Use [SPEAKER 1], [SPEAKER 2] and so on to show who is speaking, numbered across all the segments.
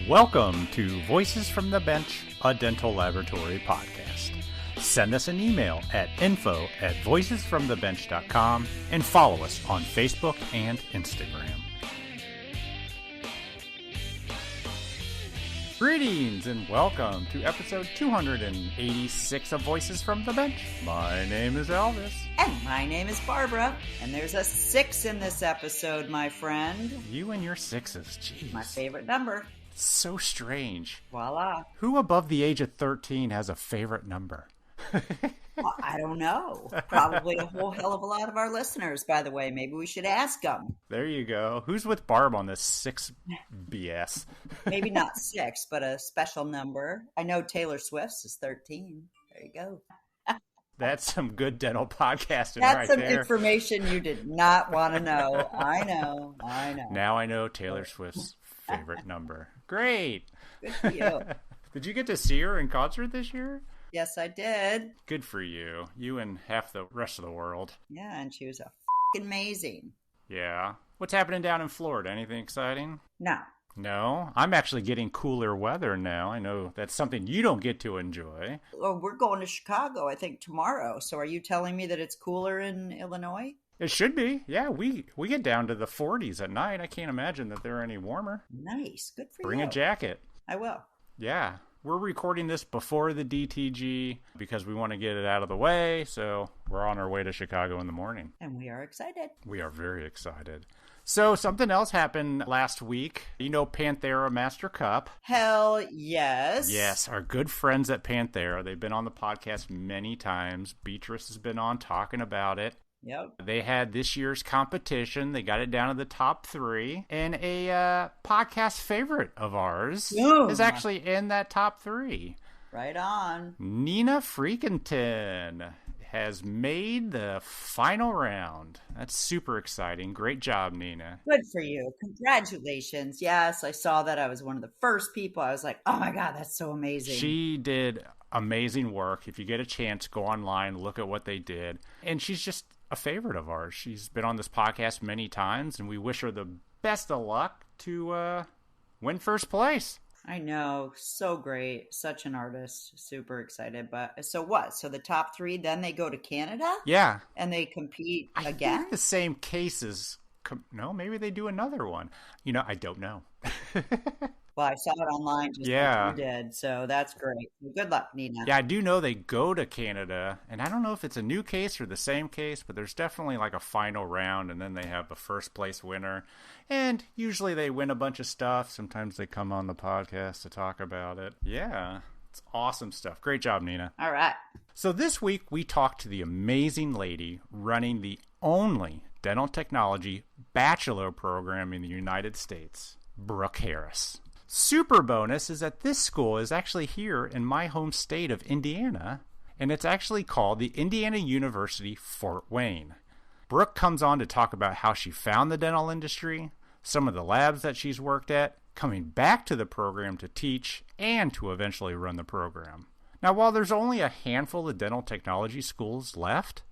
[SPEAKER 1] Welcome to Voices from the Bench, a dental laboratory podcast. Send us an email at info@voicesfromthebench.com and follow us on Facebook and Instagram. Greetings and welcome to episode 286 of Voices from the Bench. My name is Elvis.
[SPEAKER 2] And my name is Barbara. And there's a 6 in this episode, my friend.
[SPEAKER 1] You and your sixes, jeez.
[SPEAKER 2] My favorite number.
[SPEAKER 1] So strange.
[SPEAKER 2] Voila.
[SPEAKER 1] Who above the age of 13 has a favorite number?
[SPEAKER 2] Well, I don't know. Probably a whole hell of a lot of our listeners, by the way. Maybe we should ask them.
[SPEAKER 1] There you go. Who's with Barb on this 6 BS?
[SPEAKER 2] Maybe not 6, but a special number. I know Taylor Swift's is 13. There you go.
[SPEAKER 1] That's some good dental podcasting
[SPEAKER 2] That's
[SPEAKER 1] right
[SPEAKER 2] some
[SPEAKER 1] there.
[SPEAKER 2] Information you did not want to know. I know.
[SPEAKER 1] Now I know Taylor Swift's favorite number. Great.
[SPEAKER 2] Good for you.
[SPEAKER 1] Did you get to see her in concert this year?
[SPEAKER 2] Yes, I did.
[SPEAKER 1] Good for you. You and half the rest of the world.
[SPEAKER 2] Yeah, and she was amazing.
[SPEAKER 1] Yeah. What's happening down in Florida? Anything exciting? No? I'm actually getting cooler weather now. I know that's something you don't get to enjoy.
[SPEAKER 2] Well, we're going to Chicago, I think, tomorrow. So are you telling me that it's cooler in Illinois?
[SPEAKER 1] It should be. Yeah, we get down to the 40s at night. I can't imagine that they're any warmer.
[SPEAKER 2] Nice. Good for you.
[SPEAKER 1] Bring a jacket.
[SPEAKER 2] I will.
[SPEAKER 1] Yeah. We're recording this before the DTG because we want to get it out of the way. So we're on our way to Chicago in the morning.
[SPEAKER 2] And we are excited.
[SPEAKER 1] We are very excited. So something else happened last week. You know Panthera Master Cup?
[SPEAKER 2] Hell yes.
[SPEAKER 1] Yes, our good friends at Panthera. They've been on the podcast many times. Beatrice has been on talking about it.
[SPEAKER 2] Yep.
[SPEAKER 1] They had this year's competition. They got it down to the top 3. And a podcast favorite of ours is actually in that top 3.
[SPEAKER 2] Right on.
[SPEAKER 1] Nina Freakinton has made the final round. That's super exciting. Great job, Nina.
[SPEAKER 2] Good for you. Congratulations. Yes, I saw that. I was one of the first people. I was like, oh my God, that's so amazing.
[SPEAKER 1] She did amazing work. If you get a chance, go online, look at what they did. And she's just a favorite of ours. She's been on this podcast many times, and we wish her the best of luck to win first place.
[SPEAKER 2] I know. So great. Such an artist. Super excited. But so what? So the top 3, then they go to Canada?
[SPEAKER 1] Yeah.
[SPEAKER 2] And they compete
[SPEAKER 1] I
[SPEAKER 2] again?
[SPEAKER 1] think the same cases. No, maybe they do another one. I don't know.
[SPEAKER 2] Well, I saw it online just like you did, so that's great. Good luck, Nina.
[SPEAKER 1] Yeah, I do know they go to Canada, and I don't know if it's a new case or the same case, but there's definitely like a final round, and then they have a first place winner. And usually they win a bunch of stuff. Sometimes they come on the podcast to talk about it. Yeah, it's awesome stuff. Great job, Nina.
[SPEAKER 2] All right.
[SPEAKER 1] So this week we talked to the amazing lady running the only dental technology bachelor program in the United States, Brooke Harris. Super bonus is that this school is actually here in my home state of Indiana, and it's actually called the Indiana University Fort Wayne. Brooke comes on to talk about how she found the dental industry, some of the labs that she's worked at, coming back to the program to teach, and to eventually run the program. Now, while there's only a handful of dental technology schools left,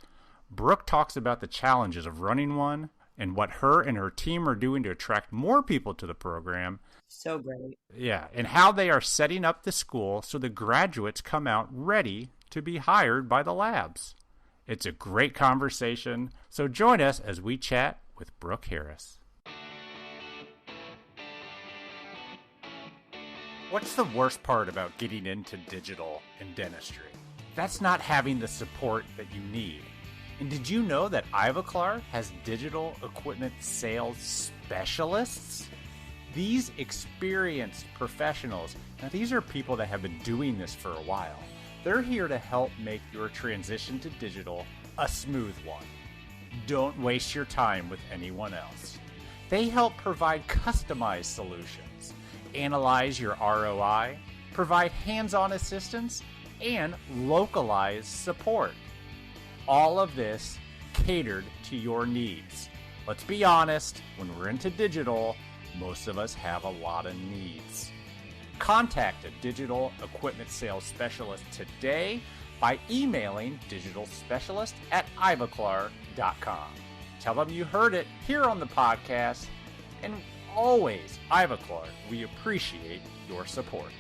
[SPEAKER 1] Brooke talks about the challenges of running one and what her and her team are doing to attract more people to the program.
[SPEAKER 2] So great.
[SPEAKER 1] Yeah, and how they are setting up the school so the graduates come out ready to be hired by the labs. It's a great conversation, so join us as we chat with Brooke Harris. What's the worst part about getting into digital in dentistry? That's not having the support that you need. And did you know that Ivoclar has digital equipment sales specialists? These experienced professionals, now these are people that have been doing this for a while. They're here to help make your transition to digital a smooth one. Don't waste your time with anyone else. They help provide customized solutions, analyze your ROI, provide hands-on assistance, and localized support. All of this catered to your needs. Let's be honest, when we're into digital, most of us have a lot of needs. Contact a digital equipment sales specialist today by emailing digitalspecialist@ivoclar.com. Tell them you heard it here on the podcast, and always, Ivaclar, we appreciate your support.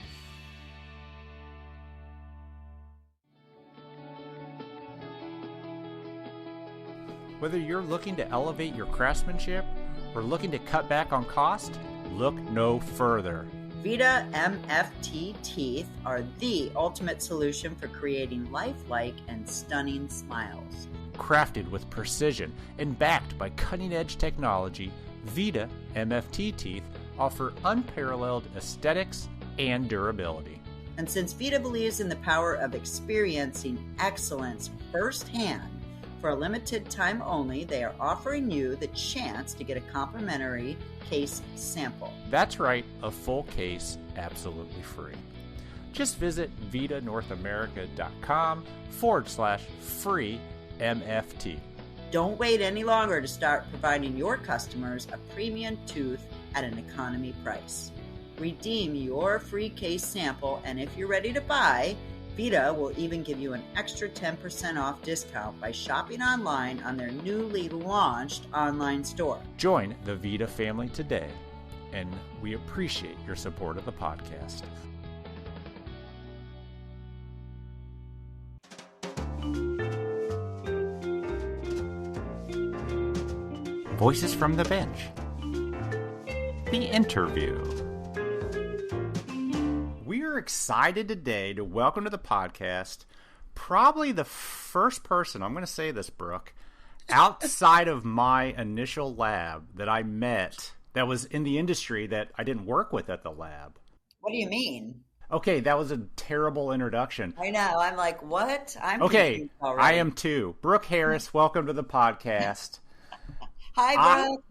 [SPEAKER 1] Whether you're looking to elevate your craftsmanship or looking to cut back on cost, look no further.
[SPEAKER 2] VITA MFT teeth are the ultimate solution for creating lifelike and stunning smiles.
[SPEAKER 1] Crafted with precision and backed by cutting-edge technology, VITA MFT teeth offer unparalleled aesthetics and durability.
[SPEAKER 2] And since VITA believes in the power of experiencing excellence firsthand, for a limited time only, they are offering you the chance to get a complimentary case sample.
[SPEAKER 1] That's right, a full case absolutely free. Just visit vitanorthamerica.com/free MFT.
[SPEAKER 2] Don't wait any longer to start providing your customers a premium tooth at an economy price. Redeem your free case sample, and if you're ready to buy, VITA will even give you an extra 10% off discount by shopping online on their newly launched online store.
[SPEAKER 1] Join the VITA family today, and we appreciate your support of the podcast. Voices from the Bench. The interview. We are excited today to welcome to the podcast probably the first person, I'm going to say this, Brooke, outside of my initial lab that I met that was in the industry that I didn't work with at the lab.
[SPEAKER 2] What do you mean?
[SPEAKER 1] Okay, that was a terrible introduction.
[SPEAKER 2] I know. I'm like, what? I'm
[SPEAKER 1] okay. I am too. Brooke Harris, welcome to the podcast.
[SPEAKER 2] Hi, Brooke.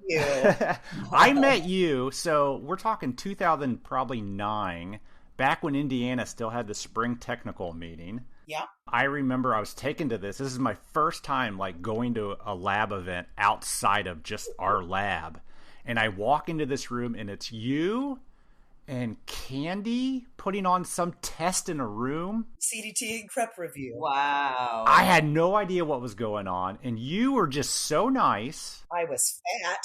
[SPEAKER 1] I met you, so we're talking 2009, back when Indiana still had the spring technical meeting.
[SPEAKER 2] Yeah.
[SPEAKER 1] I remember I was taken to this. This is my first time going to a lab event outside of just our lab. And I walk into this room and it's you and Candy putting on some test in a room.
[SPEAKER 3] CDT and Crep Review.
[SPEAKER 2] Wow.
[SPEAKER 1] I had no idea what was going on. And you were just so nice.
[SPEAKER 3] I was fat.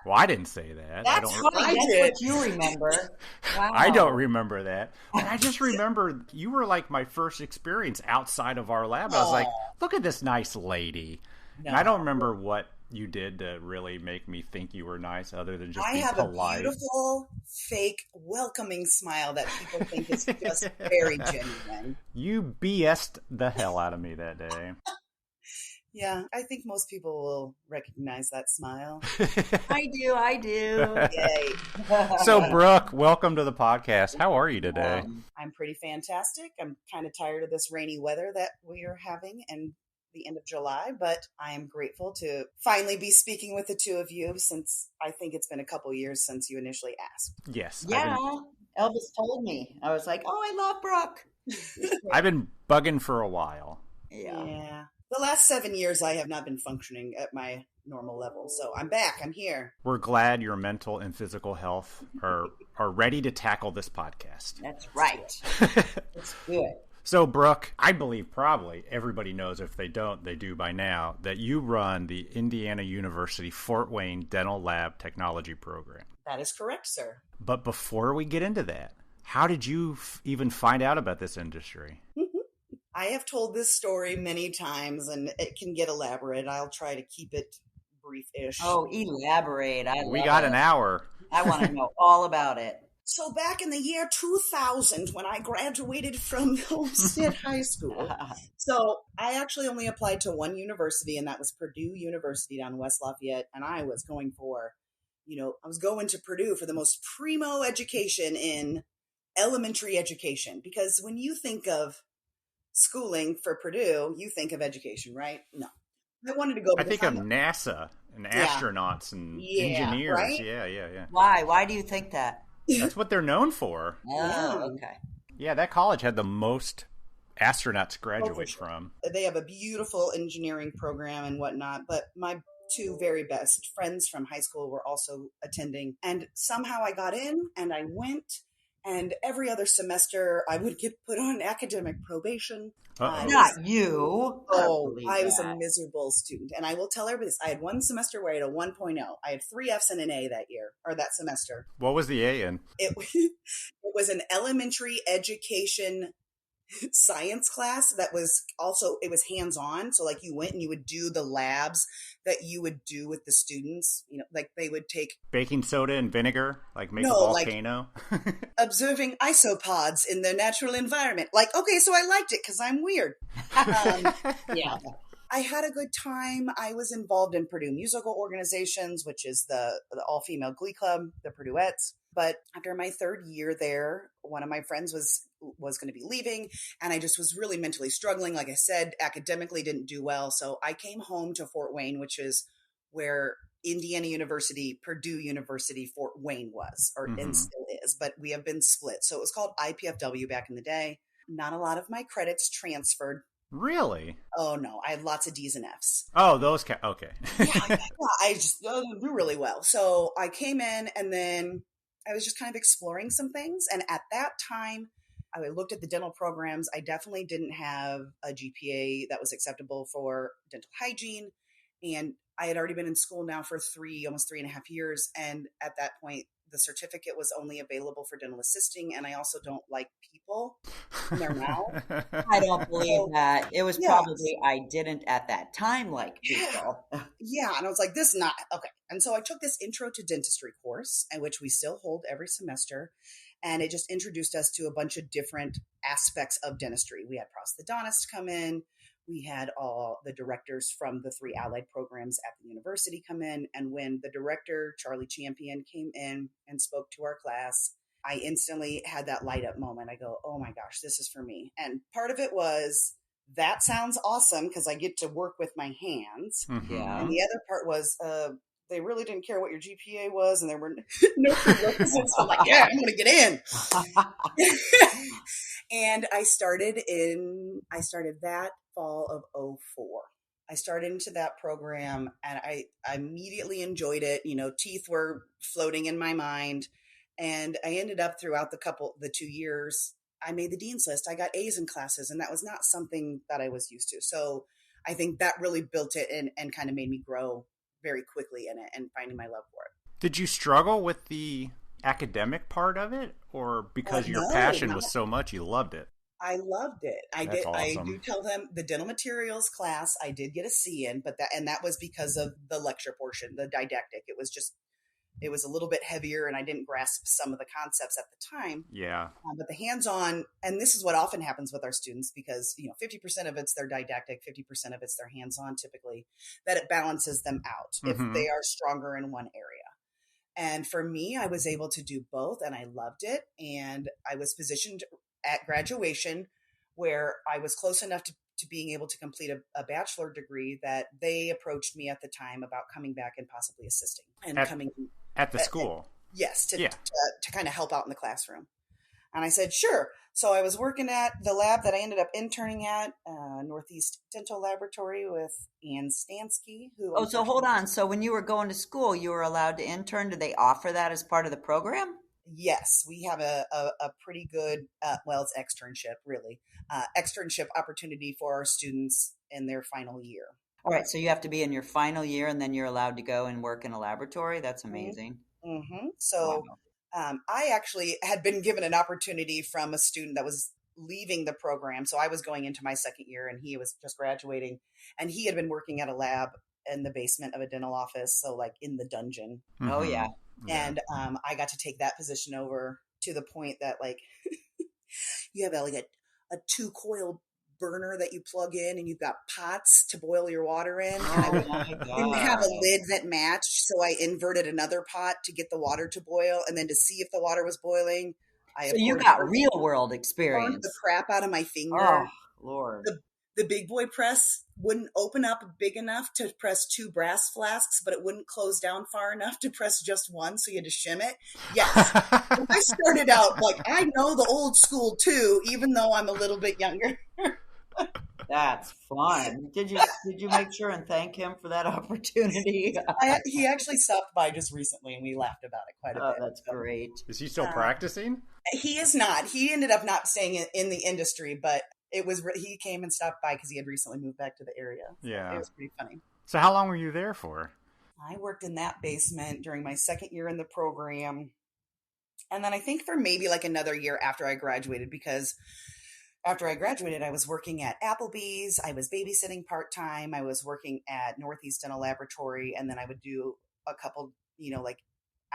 [SPEAKER 1] Well, I didn't say that.
[SPEAKER 2] That's funny. That's what you remember. Wow.
[SPEAKER 1] I don't remember that. And I just remember you were like my first experience outside of our lab. I was like, look at this nice lady. No. And I don't remember what you did to really make me think you were nice other than just being polite.
[SPEAKER 3] I have a beautiful, fake, welcoming smile that people think is just very genuine.
[SPEAKER 1] You BS'd the hell out of me that day.
[SPEAKER 3] Yeah, I think most people will recognize that smile.
[SPEAKER 2] I do.
[SPEAKER 3] Yay.
[SPEAKER 1] So, Brooke, welcome to the podcast. How are you today?
[SPEAKER 3] I'm pretty fantastic. I'm kind of tired of this rainy weather that we are having and the end of July, but I am grateful to finally be speaking with the two of you since I think it's been a couple years since you initially asked.
[SPEAKER 1] Yes.
[SPEAKER 2] Yeah. Elvis told me. I was like, oh, I love Brooke.
[SPEAKER 1] I've been bugging for a while.
[SPEAKER 3] Yeah. The last 7 years, I have not been functioning at my normal level. So I'm back. I'm here.
[SPEAKER 1] We're glad your mental and physical health are ready to tackle this podcast.
[SPEAKER 2] That's right. Let's do it.
[SPEAKER 1] So, Brooke, I believe probably everybody knows, if they don't, they do by now, that you run the Indiana University Fort Wayne Dental Lab Technology Program.
[SPEAKER 3] That is correct, sir.
[SPEAKER 1] But before we get into that, how did you even find out about this industry?
[SPEAKER 3] I have told this story many times, and it can get elaborate. I'll try to keep it brief-ish.
[SPEAKER 2] Oh, elaborate.
[SPEAKER 1] We got an hour.
[SPEAKER 2] I want to know all about it.
[SPEAKER 3] So back in the year 2000, when I graduated from Homestead High School, so I actually only applied to one university, and that was Purdue University down in West Lafayette, and I was going to Purdue for the most primo education in elementary education, because when you think of schooling for Purdue, you think of education, right? No. I wanted to go.
[SPEAKER 1] I think of NASA and astronauts and engineers.
[SPEAKER 3] Right?
[SPEAKER 1] Yeah.
[SPEAKER 2] Why? Why do you think that?
[SPEAKER 1] That's what they're known for.
[SPEAKER 2] Oh, okay.
[SPEAKER 1] Yeah, that college had the most astronauts graduate from.
[SPEAKER 3] They have a beautiful engineering program and whatnot, but my two very best friends from high school were also attending. And somehow I got in and I went, And every other semester, I would get put on academic probation.
[SPEAKER 2] Not you.
[SPEAKER 3] I was a miserable student. And I will tell everybody this. I had one semester where I had a 1.0. I had 3 Fs and an A that year, or that semester.
[SPEAKER 1] What was the A in?
[SPEAKER 3] It was an elementary education science class that was also, it was hands-on. So like you went and you would do the labs that you would do with the students, like they would take
[SPEAKER 1] baking soda and vinegar, like make a volcano.
[SPEAKER 3] Like observing isopods in their natural environment. Like, okay, so I liked it because I'm weird. Yeah. I had a good time. I was involved in Purdue musical organizations, which is the all-female glee club, the Purduettes. But after my 3rd year there, one of my friends was going to be leaving, and I just was really mentally struggling. Like I said, academically didn't do well. So I came home to Fort Wayne, which is where Indiana University, Purdue University, Fort Wayne was, and still is, but we have been split. So it was called IPFW back in the day. Not a lot of my credits transferred.
[SPEAKER 1] Really?
[SPEAKER 3] Oh, no. I had lots of D's and F's.
[SPEAKER 1] Oh, those okay.
[SPEAKER 3] Yeah, I just do really well. So I came in, and then I was just kind of exploring some things. And at that time, I looked at the dental programs. I definitely didn't have a GPA that was acceptable for dental hygiene. And I had already been in school now for almost 3.5 years. And at that point, the certificate was only available for dental assisting. And I also don't like people in their mouth.
[SPEAKER 2] I don't believe that. It was probably, I didn't at that time like people.
[SPEAKER 3] Yeah. And I was like, this is not, okay. And so I took this intro to dentistry course, and which we still hold every semester. And it just introduced us to a bunch of different aspects of dentistry. We had prosthodontists come in. We had all the directors from the 3 allied programs at the university come in. And when the director, Charlie Champion, came in and spoke to our class, I instantly had that light up moment. I go, oh my gosh, this is for me. And part of it was, that sounds awesome because I get to work with my hands.
[SPEAKER 2] Yeah.
[SPEAKER 3] And the other part was, they really didn't care what your GPA was, and there were no prerequisites. I'm like, yeah, I'm going to get in. And I started that fall of 2004. I started into that program, and I immediately enjoyed it. Teeth were floating in my mind, and I ended up throughout the 2 years, I made the dean's list. I got A's in classes, and that was not something that I was used to. So I think that really built it and kind of made me grow very quickly in it and finding my love for it.
[SPEAKER 1] Did you struggle with the academic part of it, or because your passion was so much you loved it?
[SPEAKER 3] I loved it.
[SPEAKER 1] That's awesome.
[SPEAKER 3] I do tell them the dental materials class I did get a C in, but that was because of the lecture portion, the didactic. It was a little bit heavier, and I didn't grasp some of the concepts at the time.
[SPEAKER 1] Yeah.
[SPEAKER 3] But the hands-on, and this is what often happens with our students, because 50% of it's their didactic, 50% of it's their hands-on typically, that it balances them out if they are stronger in one area. And for me, I was able to do both, and I loved it. And I was positioned at graduation where I was close enough to being able to complete a bachelor degree that they approached me at the time about coming back and possibly assisting and coming
[SPEAKER 1] at the school.
[SPEAKER 3] Yes, to kind of help out in the classroom. And I said, sure. So I was working at the lab that I ended up interning at, Northeast Dental Laboratory with Ann Stansky.
[SPEAKER 2] So hold on. So when you were going to school, you were allowed to intern. Did they offer that as part of the program?
[SPEAKER 3] Yes, we have a pretty good, it's externship, really. Externship opportunity for our students in their final year.
[SPEAKER 2] All right, so you have to be in your final year, and then you're allowed to go and work in a laboratory. That's amazing.
[SPEAKER 3] Mm-hmm. So I actually had been given an opportunity from a student that was leaving the program. So I was going into my 2nd year, and he was just graduating, and he had been working at a lab in the basement of a dental office, so like in the dungeon.
[SPEAKER 2] Mm-hmm. Oh, yeah.
[SPEAKER 3] And I got to take that position over to the point that like you have a 2-coil burner that you plug in, and you've got pots to boil your water in.
[SPEAKER 2] Oh,
[SPEAKER 3] and I didn't have a lid that matched, so I inverted another pot to get the water to boil, and then to see if the water was boiling.
[SPEAKER 2] So you got real world experience.
[SPEAKER 3] Burned the crap out of my finger.
[SPEAKER 2] Oh, Lord.
[SPEAKER 3] The big boy press wouldn't open up big enough to press 2 brass flasks, but it wouldn't close down far enough to press just one, so you had to shim it. Yes. I started out like, I know the old school too, even though I'm a little bit younger.
[SPEAKER 2] That's fun. Did you make sure and thank him for that opportunity?
[SPEAKER 3] He actually stopped by just recently, and we laughed about it quite a bit.
[SPEAKER 2] That's great.
[SPEAKER 1] Is he still practicing?
[SPEAKER 3] He is not. He ended up not staying in the industry, but he came and stopped by because he had recently moved back to the area.
[SPEAKER 1] Yeah.
[SPEAKER 3] It was pretty funny.
[SPEAKER 1] So how long were you there for?
[SPEAKER 3] I worked in that basement during my second year in the program. And then I think for maybe like another year after I graduated, because after I graduated, I was working at Applebee's. I was babysitting part-time. I was working at Northeast Dental Laboratory. And then I would do a couple, like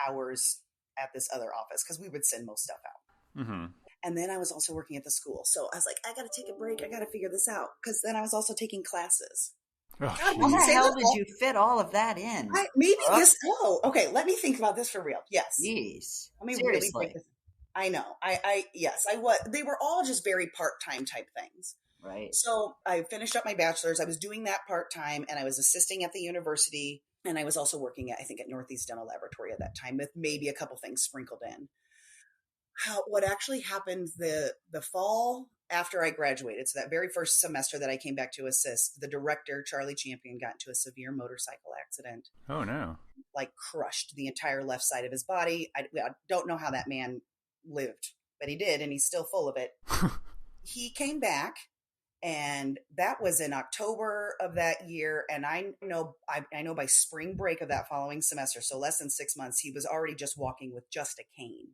[SPEAKER 3] hours at this other office because we would send most stuff out.
[SPEAKER 1] Mm-hmm.
[SPEAKER 3] And then I was also working at the school. So I was like, I got to take a break. I got to figure this out. Because then I was also taking classes.
[SPEAKER 1] Oh,
[SPEAKER 2] How the hell did you fit all of that in?
[SPEAKER 3] Okay. Let me think about this for real. Yes.
[SPEAKER 2] Jeez.
[SPEAKER 3] Let me
[SPEAKER 2] Seriously.
[SPEAKER 3] really think this. I know. Yes, I was. They were all just very part-time type things.
[SPEAKER 2] Right.
[SPEAKER 3] So I finished up my bachelor's. I was doing that part-time, and I was assisting at the university. And I was also working at Northeast Dental Laboratory at that time with maybe a couple things sprinkled in. What actually happened the fall after I graduated, so that very first semester that I came back to assist, the director, Charlie Champion, got into a severe motorcycle accident.
[SPEAKER 1] Oh, no.
[SPEAKER 3] Like crushed the entire left side of his body. I don't know how that man lived, but he did, and he's still full of it. He came back, and that was in October of that year. And I know by spring break of that following semester, so less than 6 months, he was already just walking with just a cane.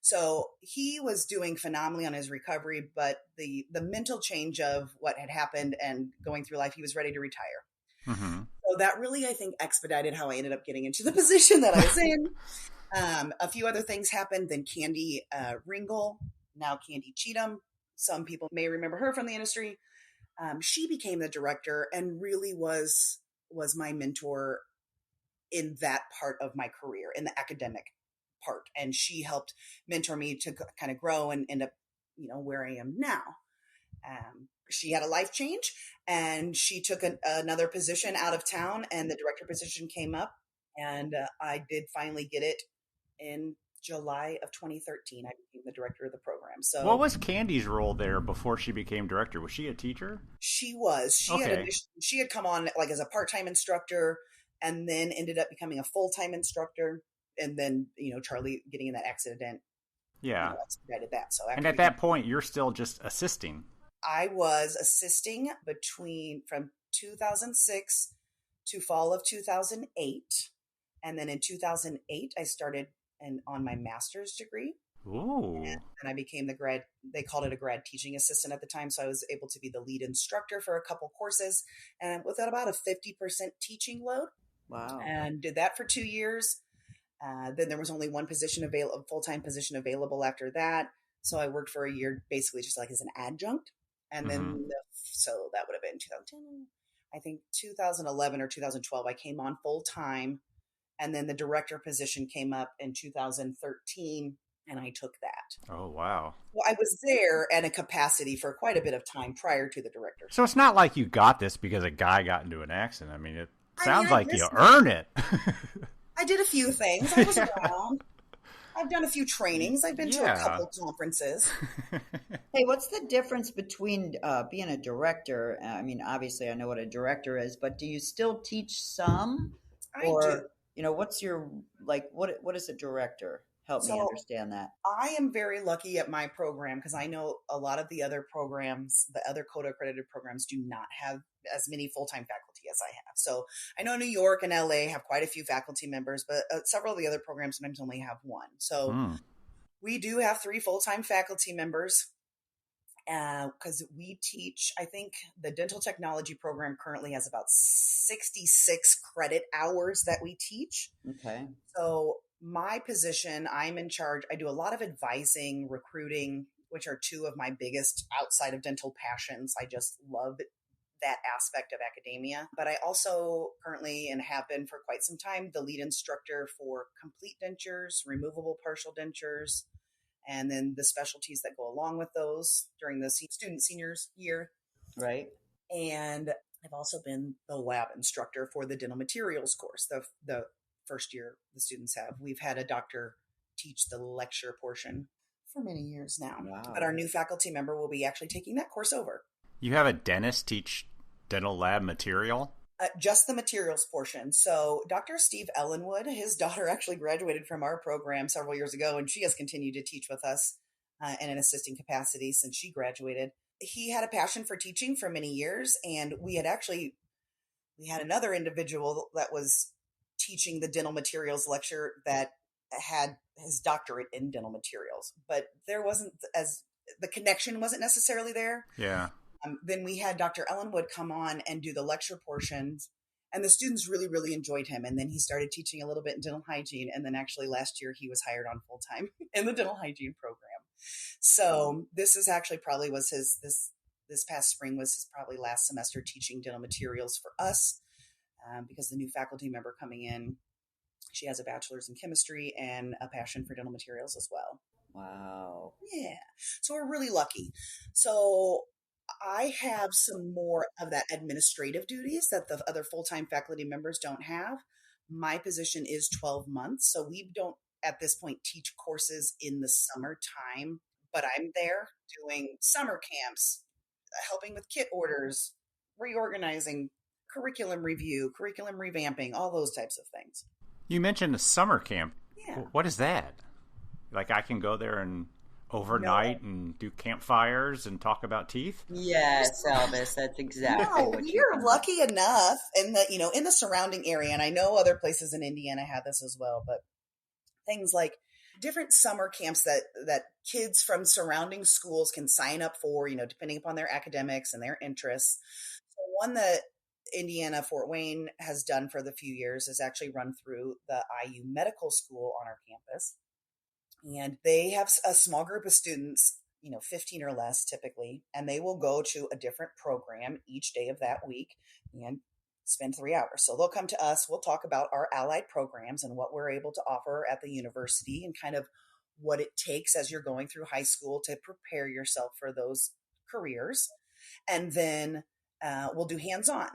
[SPEAKER 3] So he was doing phenomenally on his recovery, but the mental change of what had happened and going through life, he was ready to retire.
[SPEAKER 1] Mm-hmm.
[SPEAKER 3] So that really, I think, expedited how I ended up getting into the position that I was in. A few other things happened. Then Candy Ringel, now Candy Cheatham, some people may remember her from the industry. She became the director and really was my mentor in that part of my career, in the academic part. And she helped mentor me to kind of grow and end up, where I am now. She had a life change, and she took another position out of town, and the director position came up, and I did finally get it in July of 2013. I became the director of the program. So
[SPEAKER 1] what was Candy's role there before she became director? Was she a teacher?
[SPEAKER 3] She was. She had come on like as a part-time instructor, and then ended up becoming a full-time instructor. And then, Charlie getting in that accident.
[SPEAKER 1] Yeah.
[SPEAKER 3] Expedited that. So
[SPEAKER 1] and at that point, you're still just assisting.
[SPEAKER 3] I was assisting from 2006 to fall of 2008. And then in 2008, I started on my master's degree.
[SPEAKER 1] Ooh.
[SPEAKER 3] And I became they called it a grad teaching assistant at the time. So I was able to be the lead instructor for a couple courses, and with about a 50% teaching load.
[SPEAKER 2] Wow.
[SPEAKER 3] And did that for 2 years. Then there was only one full-time position available after that. So I worked for a year, basically just like as an adjunct. And then, so that would have been 2010, I think 2011 or 2012, I came on full-time. And then the director position came up in 2013, and I took that.
[SPEAKER 1] Oh, wow.
[SPEAKER 3] Well, I was there at a capacity for quite a bit of time prior to the director.
[SPEAKER 1] So it's not like you got this because a guy got into an accident. I mean, it sounds like you earned it.
[SPEAKER 3] I did a few things. I was around. I've done a few trainings. I've been to a couple conferences.
[SPEAKER 2] Hey, what's the difference between being a director? I mean, obviously I know what a director is, but do you still teach some?
[SPEAKER 3] I do.
[SPEAKER 2] What's your, what is a director? Help me understand that.
[SPEAKER 3] I am very lucky at my program because I know a lot of the other programs, the other CODA accredited programs, do not have as many full-time faculty as I have. So I know New York and LA have quite a few faculty members, but several of the other programs sometimes only have one. So we do have 3 full-time faculty members because we teach, I think the dental technology program currently has about 66 credit hours that we teach.
[SPEAKER 2] Okay.
[SPEAKER 3] So my position, I'm in charge. I do a lot of advising, recruiting, which are 2 of my biggest outside of dental passions. I just love that aspect of academia. But I also currently, and have been for quite some time, the lead instructor for complete dentures, removable partial dentures, and then the specialties that go along with those during the student seniors year.
[SPEAKER 2] Right.
[SPEAKER 3] And I've also been the lab instructor for the dental materials course, the first year the students have. We've had a doctor teach the lecture portion for many years now.
[SPEAKER 2] Wow.
[SPEAKER 3] But our new faculty member will be actually taking that course over.
[SPEAKER 1] You have a dentist teach dental lab material?
[SPEAKER 3] Just the materials portion. So Dr. Steve Ellenwood, his daughter actually graduated from our program several years ago, and she has continued to teach with us in an assisting capacity since she graduated. He had a passion for teaching for many years, and we had another individual that was teaching the dental materials lecture that had his doctorate in dental materials, but there wasn't as the connection wasn't necessarily there.
[SPEAKER 1] Yeah.
[SPEAKER 3] Then we had Dr. Ellenwood come on and do the lecture portions, and the students really, really enjoyed him. And then he started teaching a little bit in dental hygiene. And then actually last year he was hired on full time in the dental hygiene program. So this is actually probably was this past spring was his probably last semester teaching dental materials for us, because the new faculty member coming in, she has a bachelor's in chemistry and a passion for dental materials as well.
[SPEAKER 2] Wow.
[SPEAKER 3] Yeah. So we're really lucky. So I have some more of that administrative duties that the other full-time faculty members don't have. My position is 12 months. So we don't at this point teach courses in the summertime, but I'm there doing summer camps, helping with kit orders, reorganizing, curriculum review, curriculum revamping, all those types of things.
[SPEAKER 1] You mentioned a summer camp.
[SPEAKER 3] Yeah.
[SPEAKER 1] What is that? Like I can go there and overnight and do campfires and talk about teeth?
[SPEAKER 2] Yes, Elvis, that's exactly what
[SPEAKER 3] we're lucky enough in the surrounding area, and I know other places in Indiana have this as well, but things like different summer camps that kids from surrounding schools can sign up for, depending upon their academics and their interests. So one that Indiana Fort Wayne has done for the few years is actually run through the IU Medical School on our campus. And they have a small group of students, 15 or less typically, and they will go to a different program each day of that week and spend 3 hours. So they'll come to us, we'll talk about our allied programs and what we're able to offer at the university and kind of what it takes as you're going through high school to prepare yourself for those careers. And then we'll do hands-on.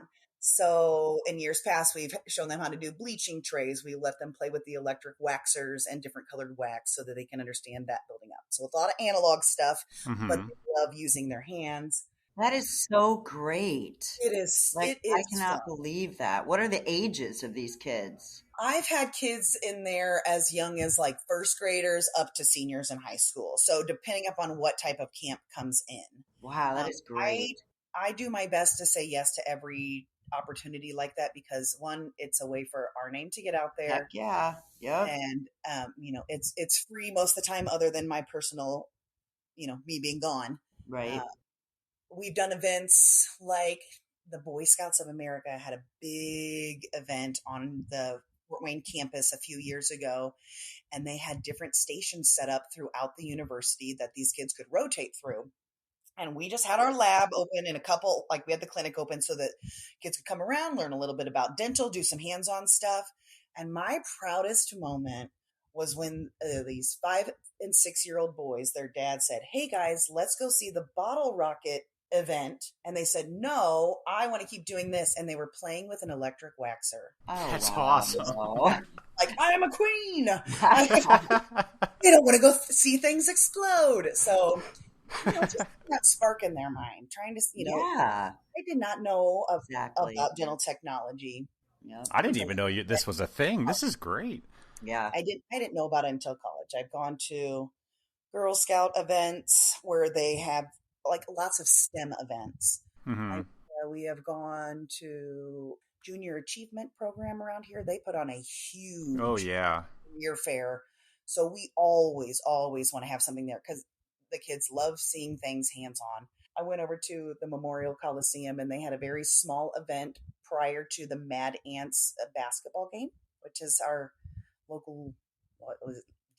[SPEAKER 3] So in years past, we've shown them how to do bleaching trays. We let them play with the electric waxers and different colored wax so that they can understand that building up. So it's a lot of analog stuff, but they love using their hands.
[SPEAKER 2] That is so great.
[SPEAKER 3] It is.
[SPEAKER 2] I cannot believe that. What are the ages of these kids?
[SPEAKER 3] I've had kids in there as young as like first graders up to seniors in high school. So depending upon what type of camp comes in.
[SPEAKER 2] Wow, that is great.
[SPEAKER 3] I do my best to say yes to every opportunity like that because one, it's a way for our name to get out there.
[SPEAKER 2] Heck yeah. Yep.
[SPEAKER 3] And it's free most of the time other than my personal, me being gone.
[SPEAKER 2] Right.
[SPEAKER 3] We've done events like the Boy Scouts of America had a big event on the Fort Wayne campus a few years ago, and they had different stations set up throughout the university that these kids could rotate through. And we just had our lab open and we had the clinic open so that kids could come around, learn a little bit about dental, do some hands-on stuff. And my proudest moment was when these 5 and 6-year-old boys, their dad said, "Hey guys, let's go see the bottle rocket event." And they said, "No, I want to keep doing this." And they were playing with an electric waxer.
[SPEAKER 1] Oh, that's awesome.
[SPEAKER 3] Like, I am a queen. They don't want to go see things explode. So, just that spark in their mind, trying to, I did not know about dental technology.
[SPEAKER 2] Yep.
[SPEAKER 1] I didn't even know this was a thing. This is great.
[SPEAKER 2] Yeah.
[SPEAKER 3] I didn't know about it until college. I've gone to Girl Scout events where they have like lots of STEM events.
[SPEAKER 1] Mm-hmm.
[SPEAKER 3] We have gone to Junior Achievement Program around here. They put on a huge career fair. So we always want to have something there because the kids love seeing things hands-on. I went over to the Memorial Coliseum and they had a very small event prior to the Mad Ants basketball game, which is our local,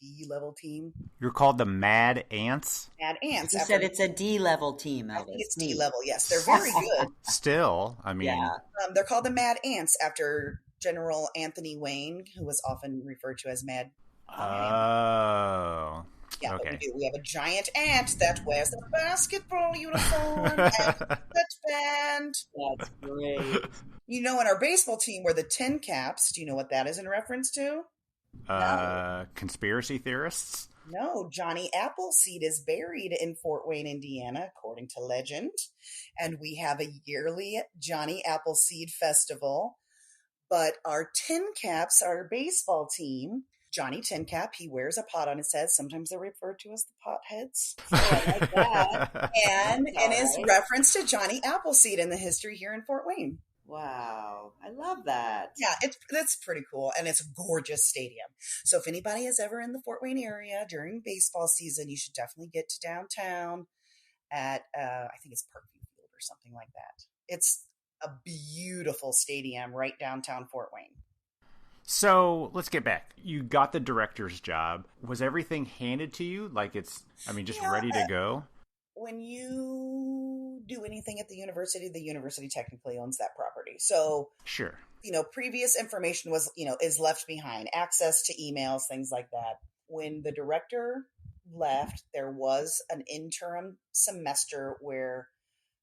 [SPEAKER 3] D-level team.
[SPEAKER 1] You're called the Mad Ants?
[SPEAKER 3] Mad Ants.
[SPEAKER 2] You said it's a D-level team, Elvis.
[SPEAKER 3] I think it's D-level, yes. They're very good.
[SPEAKER 1] Still, I mean.
[SPEAKER 3] Yeah. They're called the Mad Ants after General Anthony Wayne, who was often referred to as Mad.
[SPEAKER 1] Oh.
[SPEAKER 3] Yeah,
[SPEAKER 1] okay.
[SPEAKER 3] But we do. We have a giant ant that wears the basketball uniform and the band.
[SPEAKER 2] That's great.
[SPEAKER 3] In our baseball team, we're the Tin Caps. Do you know what that is in reference to?
[SPEAKER 1] Conspiracy theorists?
[SPEAKER 3] No, Johnny Appleseed is buried in Fort Wayne, Indiana, according to legend. And we have a yearly Johnny Appleseed Festival. But our Tin Caps, our baseball team, Johnny Tin Cap, he wears a pot on his head. Sometimes they're referred to as the potheads. So I like that. And
[SPEAKER 2] All
[SPEAKER 3] it is
[SPEAKER 2] right.
[SPEAKER 3] reference to Johnny Appleseed in the history here in Fort Wayne.
[SPEAKER 2] Wow. I love that.
[SPEAKER 3] Yeah, that's pretty cool, and it's a gorgeous stadium. So if anybody is ever in the Fort Wayne area during baseball season, you should definitely get to downtown at I think it's Parkview Field or something like that. It's a beautiful stadium right downtown Fort Wayne.
[SPEAKER 1] So let's get back. You got the director's job. Was everything handed to you? Like just
[SPEAKER 3] Yeah,
[SPEAKER 1] ready to go?
[SPEAKER 3] when you do anything at the university technically owns that property. So,
[SPEAKER 1] Sure.
[SPEAKER 3] previous information was, is left behind, access to emails, things like that. When the director left, there was an interim semester where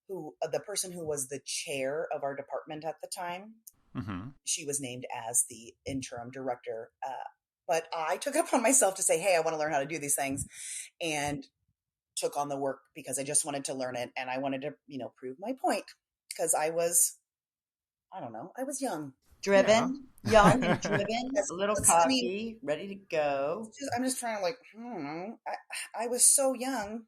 [SPEAKER 3] the person who was the chair of our department at the time, she was named as the interim director. But I took it upon myself to say, hey, I want to learn how to do these things. And took on the work because I just wanted to learn it and I wanted to, prove my point because I was young.
[SPEAKER 2] Driven, young and driven,
[SPEAKER 3] Yes,
[SPEAKER 2] a little
[SPEAKER 3] I mean,
[SPEAKER 2] cocky, ready to go.
[SPEAKER 3] I'm just trying to I don't know. I was so young.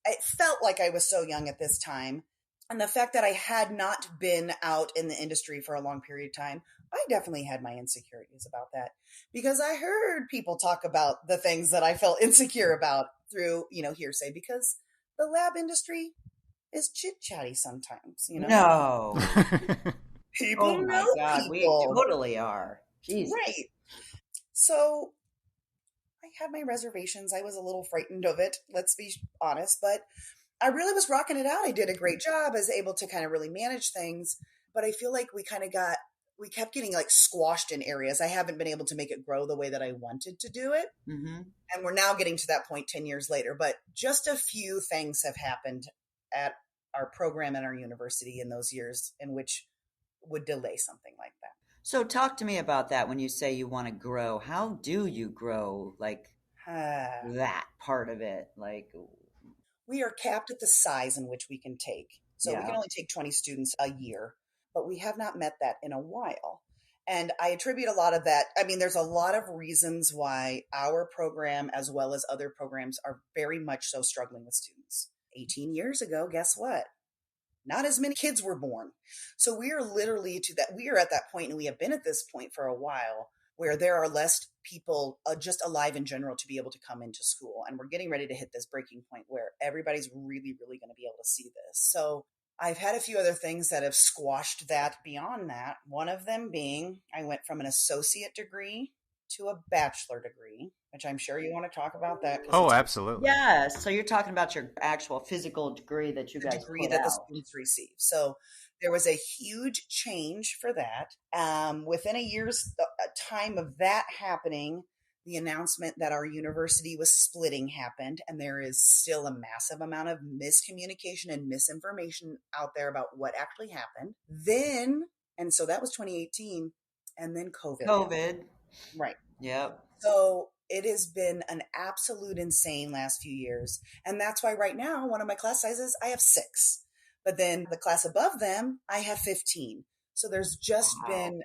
[SPEAKER 3] It felt like I was so young at this time. And the fact that I had not been out in the industry for a long period of time, I definitely had my insecurities about that because I heard people talk about the things that I felt insecure about through, hearsay because the lab industry is chit chatty sometimes,
[SPEAKER 2] No.
[SPEAKER 3] People
[SPEAKER 2] Oh my
[SPEAKER 3] know
[SPEAKER 2] God, we
[SPEAKER 3] people.
[SPEAKER 2] totally are. Jesus.
[SPEAKER 3] Right. So I had my reservations. I was a little frightened of it, let's be honest, but I really was rocking it out. I did a great job. I was able to kind of really manage things, but I feel like we kept getting like squashed in areas. I haven't been able to make it grow the way that I wanted to do it.
[SPEAKER 2] Mm-hmm.
[SPEAKER 3] And we're now getting to that point 10 years later, but just a few things have happened at our program and our university in those years in which would delay something like that.
[SPEAKER 2] So talk to me about that when you say you want to grow. How do you grow that part of it?
[SPEAKER 3] We are capped at the size in which we can take. So we can only take 20 students a year, but we have not met that in a while. And I attribute a lot of that. I mean, there's a lot of reasons why our program, as well as other programs, are very much so struggling with students. 18 years ago, guess what? Not as many kids were born. So we are literally we are at that point, and we have been at this point for a while, where there are less people just alive in general to be able to come into school. And we're getting ready to hit this breaking point where everybody's really, really going to be able to see this. So I've had a few other things that have squashed that beyond that. One of them being I went from an associate degree to a bachelor degree, which I'm sure you want to talk about that.
[SPEAKER 1] Oh, absolutely.
[SPEAKER 2] Yes. So you're talking about your actual physical degree that you guys
[SPEAKER 3] degree
[SPEAKER 2] put
[SPEAKER 3] that
[SPEAKER 2] out.
[SPEAKER 3] the students receive. So there was a huge change for that. Within a year's time of that happening, the announcement that our university was splitting happened, and there is still a massive amount of miscommunication and misinformation out there about what actually happened. And so that was 2018, and then COVID.
[SPEAKER 2] COVID.
[SPEAKER 3] Right.
[SPEAKER 2] Yep.
[SPEAKER 3] So it has been an absolute insane last few years. And that's why right now, one of my class sizes, I have 6. But then the class above them, I have 15. So there's just been,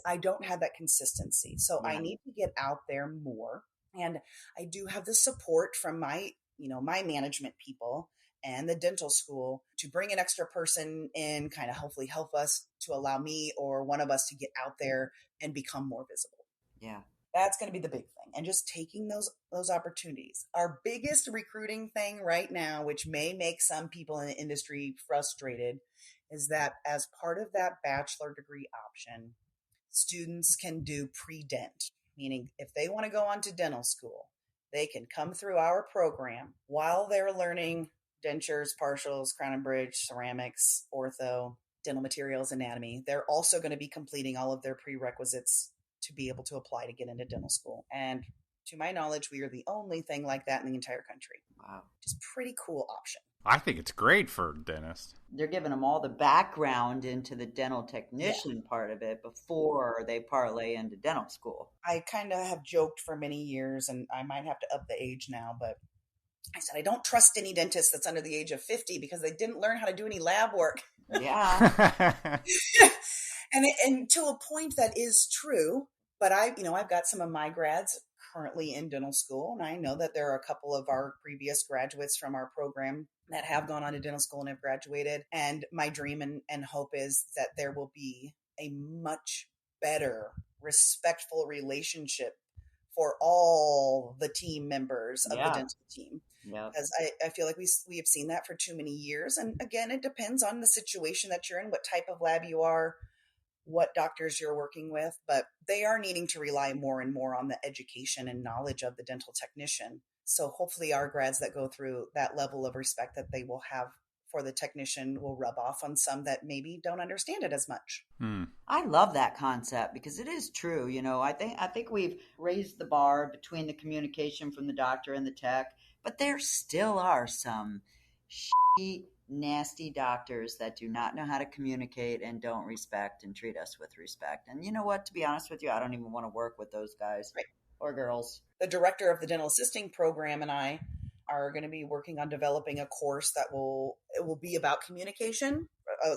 [SPEAKER 3] I don't have that consistency. So I need to get out there more. And I do have the support from my management people and the dental school to bring an extra person in, kind of hopefully help us to allow me or one of us to get out there and become more visible.
[SPEAKER 2] Yeah.
[SPEAKER 3] That's going to be the big thing. And just taking those opportunities. Our biggest recruiting thing right now, which may make some people in the industry frustrated, is that as part of that bachelor degree option, students can do pre-dent, meaning if they want to go on to dental school, they can come through our program while they're learning dentures, partials, crown and bridge, ceramics, ortho, dental materials, anatomy. They're also going to be completing all of their prerequisites to be able to apply to get into dental school. And To my knowledge, we are the only thing like that in the entire country.
[SPEAKER 2] Wow.
[SPEAKER 3] Which is a pretty cool option.
[SPEAKER 1] I think it's great for dentists.
[SPEAKER 2] They're giving them all the background into the dental technician part of it before they parlay into dental school.
[SPEAKER 3] I kind of have joked for many years, and I might have to up the age now, but I said I don't trust any dentist that's under the age of 50 because they didn't learn how to do any lab work.
[SPEAKER 2] Yeah.
[SPEAKER 3] and to a point that is true, but I've got some of my grads currently in dental school, and I know that there are a couple of our previous graduates from our program that have gone on to dental school and have graduated. And my dream and hope is that there will be a much better, respectful relationship for all the team members of the dental team.
[SPEAKER 2] Yeah.
[SPEAKER 3] Because I feel like we have seen that for too many years. And again, it depends on the situation that you're in, what type of lab you are, what doctors you're working with, but they are needing to rely more and more on the education and knowledge of the dental technician. So hopefully our grads that go through that level of respect that they will have for the technician will rub off on some that maybe don't understand it as much.
[SPEAKER 2] I love that concept because it is true. I think we've raised the bar between the communication from the doctor and the tech, but there still are some shitty, nasty doctors that do not know how to communicate and don't respect and treat us with respect. And you know what? To be honest with you, I don't even want to work with those guys or girls.
[SPEAKER 3] The director of the dental assisting program and I are going to be working on developing a course that will be about communication,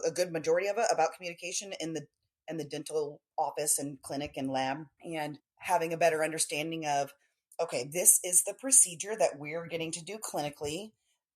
[SPEAKER 3] a good majority of it about communication in the dental office and clinic and lab, and having a better understanding of, okay, this is the procedure that we're getting to do clinically.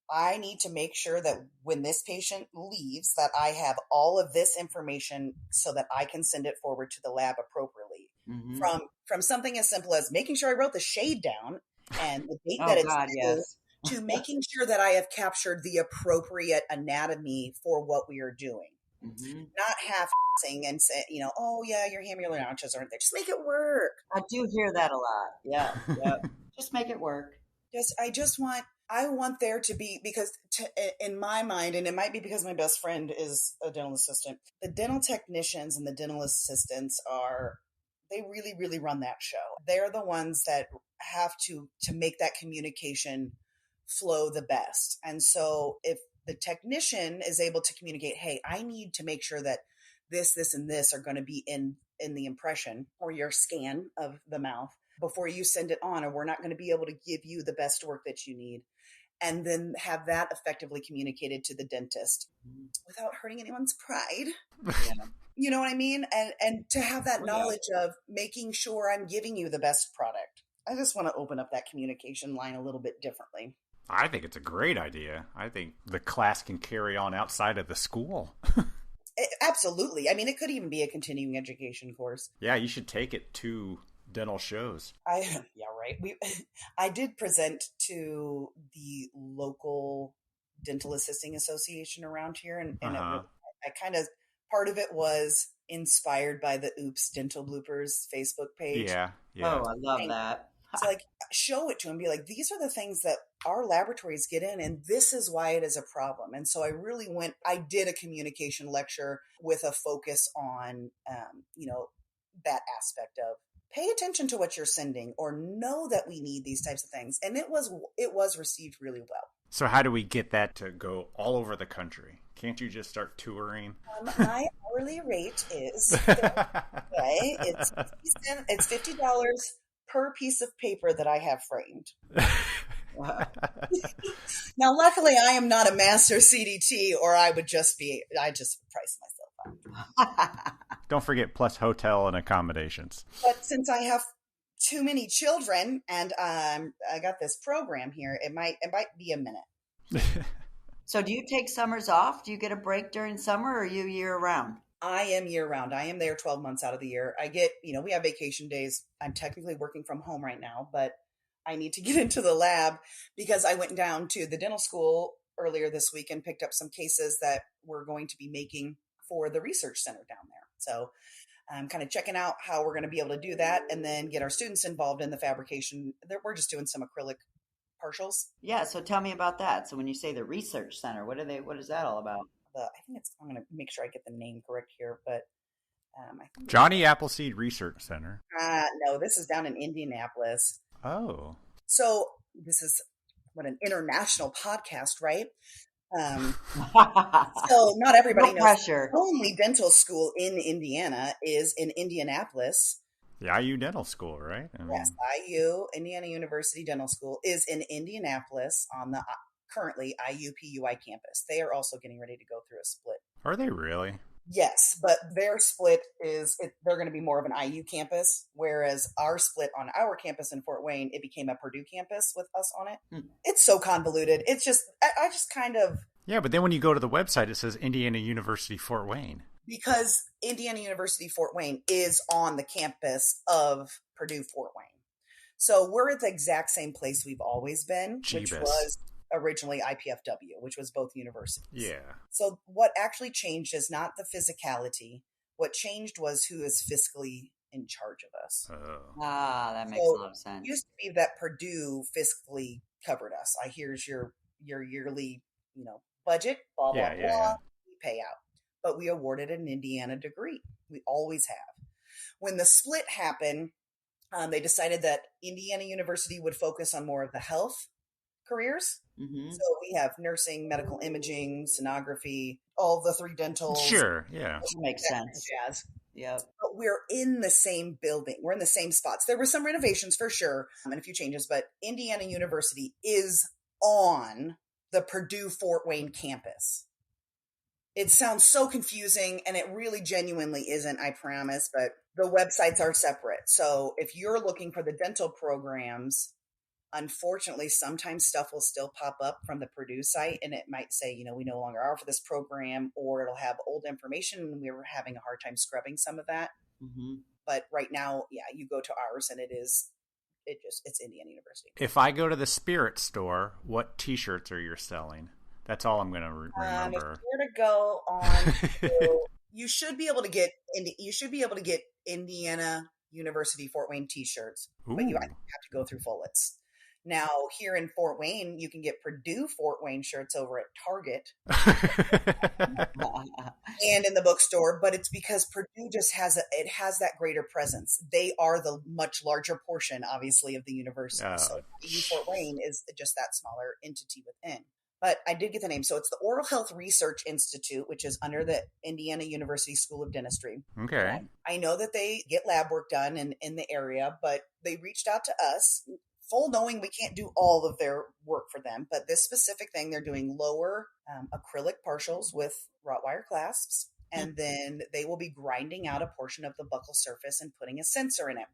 [SPEAKER 3] I need to make sure that when this patient leaves that I have all of this information so that I can send it forward to the lab appropriately. Mm-hmm. From something as simple as making sure I wrote the shade down and the date that it's to making sure that I have captured the appropriate anatomy for what we are doing. Mm-hmm. Not half-assing and say, oh yeah, your hamular notches aren't there. Just make it work.
[SPEAKER 2] I do hear that a lot. Yeah. Just make it work.
[SPEAKER 3] I want there to be, because in my mind, and it might be because my best friend is a dental assistant, the dental technicians and the dental assistants they really, really run that show. They're the ones that have to make that communication flow the best. And so if the technician is able to communicate, hey, I need to make sure that this, and this are going to be in the impression or your scan of the mouth before you send it on, or we're not going to be able to give you the best work that you need. And then have that effectively communicated to the dentist without hurting anyone's pride. Yeah. You know what I mean? And to have that knowledge of making sure I'm giving you the best product. I just want to open up that communication line a little bit differently.
[SPEAKER 1] I think it's a great idea. I think the class can carry on outside of the school.
[SPEAKER 3] Absolutely. I mean, it could even be a continuing education course.
[SPEAKER 1] Yeah, you should take it to dental shows.
[SPEAKER 3] I did present to the local dental assisting association around here, and I kind of, part of it was inspired by the Oops Dental Bloopers Facebook page.
[SPEAKER 1] Yeah.
[SPEAKER 2] Oh, I love that.
[SPEAKER 3] It's like, show it to them, be like, these are the things that our laboratories get in, and this is why it is a problem. And so I did a communication lecture with a focus on, that aspect of pay attention to what you're sending, or know that we need these types of things. And it was received really well.
[SPEAKER 1] So how do we get that to go all over the country? Can't you just start touring?
[SPEAKER 3] My hourly rate is it's $50 per piece of paper that I have framed. Now, luckily, I am not a master CDT, or I just price myself out.
[SPEAKER 1] Don't forget plus hotel and accommodations.
[SPEAKER 3] But since I have too many children and I got this program here, it might be a minute.
[SPEAKER 2] So do you take summers off? Do you get a break during summer, or are you year round?
[SPEAKER 3] I am year round. I am there 12 months out of the year. I get, we have vacation days. I'm technically working from home right now, but I need to get into the lab because I went down to the dental school earlier this week and picked up some cases that we're going to be making for the research center down there. So I'm kind of checking out how we're going to be able to do that and then get our students involved in the fabrication. We're just doing some acrylic partials.
[SPEAKER 2] Yeah. So tell me about that. So when you say the research center, what is that all about?
[SPEAKER 3] I'm going to make sure I get the name correct here, but
[SPEAKER 1] Johnny Appleseed Research Center.
[SPEAKER 3] No, this is down in Indianapolis.
[SPEAKER 1] Oh.
[SPEAKER 3] So this is what an international podcast, right? So not everybody
[SPEAKER 2] No
[SPEAKER 3] knows
[SPEAKER 2] pressure.
[SPEAKER 3] the only dental school in Indiana is in Indianapolis.
[SPEAKER 1] The IU Dental School, right?
[SPEAKER 3] Yes, IU, Indiana University Dental School, is in Indianapolis on the currently IUPUI campus. They are also getting ready to go through a split.
[SPEAKER 1] Are they really?
[SPEAKER 3] Yes, but their split they're going to be more of an IU campus, whereas our split on our campus in Fort Wayne, it became a Purdue campus with us on it. It's so convoluted. It's just, I just kind of...
[SPEAKER 1] Yeah, but then when you go to the website, it says Indiana University Fort Wayne.
[SPEAKER 3] Because Indiana University Fort Wayne is on the campus of Purdue Fort Wayne. So we're at the exact same place we've always been, which was originally IPFW, which was both universities.
[SPEAKER 1] Yeah.
[SPEAKER 3] So what actually changed is not the physicality. What changed was who is fiscally in charge of us.
[SPEAKER 1] Oh.
[SPEAKER 2] That makes a lot of sense.
[SPEAKER 3] It used to be that Purdue fiscally covered us. Here's your yearly, budget, blah, blah, blah. We pay out. But we awarded an Indiana degree. We always have. When the split happened, they decided that Indiana University would focus on more of the health careers. Mm-hmm. So we have nursing, medical imaging, sonography, all the 3 dentals.
[SPEAKER 1] Sure, yeah.
[SPEAKER 2] That makes sense.
[SPEAKER 3] Jazz.
[SPEAKER 2] Yep.
[SPEAKER 3] But we're in the same building. We're in the same spots. There were some renovations for sure and a few changes, but Indiana University is on the Purdue Fort Wayne campus. It sounds so confusing, and it really genuinely isn't, I promise, but the websites are separate. So if you're looking for the dental programs, unfortunately, sometimes stuff will still pop up from the Purdue site, and it might say, we no longer offer this program, or it'll have old information, and we were having a hard time scrubbing some of that. Mm-hmm. But right now, you go to ours, and it's Indiana University.
[SPEAKER 1] If I go to the Spirit store, what T-shirts are you selling? That's all I'm going to remember.
[SPEAKER 3] If you were to go on, you should be able to get Indiana University Fort Wayne T-shirts, but you have to go through Fullett's. Now, here in Fort Wayne, you can get Purdue Fort Wayne shirts over at Target and in the bookstore, but it's because Purdue just has that greater presence. They are the much larger portion, obviously, of the university. So Purdue Fort Wayne is just that smaller entity within. But I did get the name. So it's the Oral Health Research Institute, which is under the Indiana University School of Dentistry.
[SPEAKER 1] Okay.
[SPEAKER 3] I know that they get lab work done in the area, but they reached out to us, full knowing we can't do all of their work for them. But this specific thing, they're doing lower acrylic partials with wrought wire clasps. And then they will be grinding out a portion of the buccal surface and putting a sensor in it.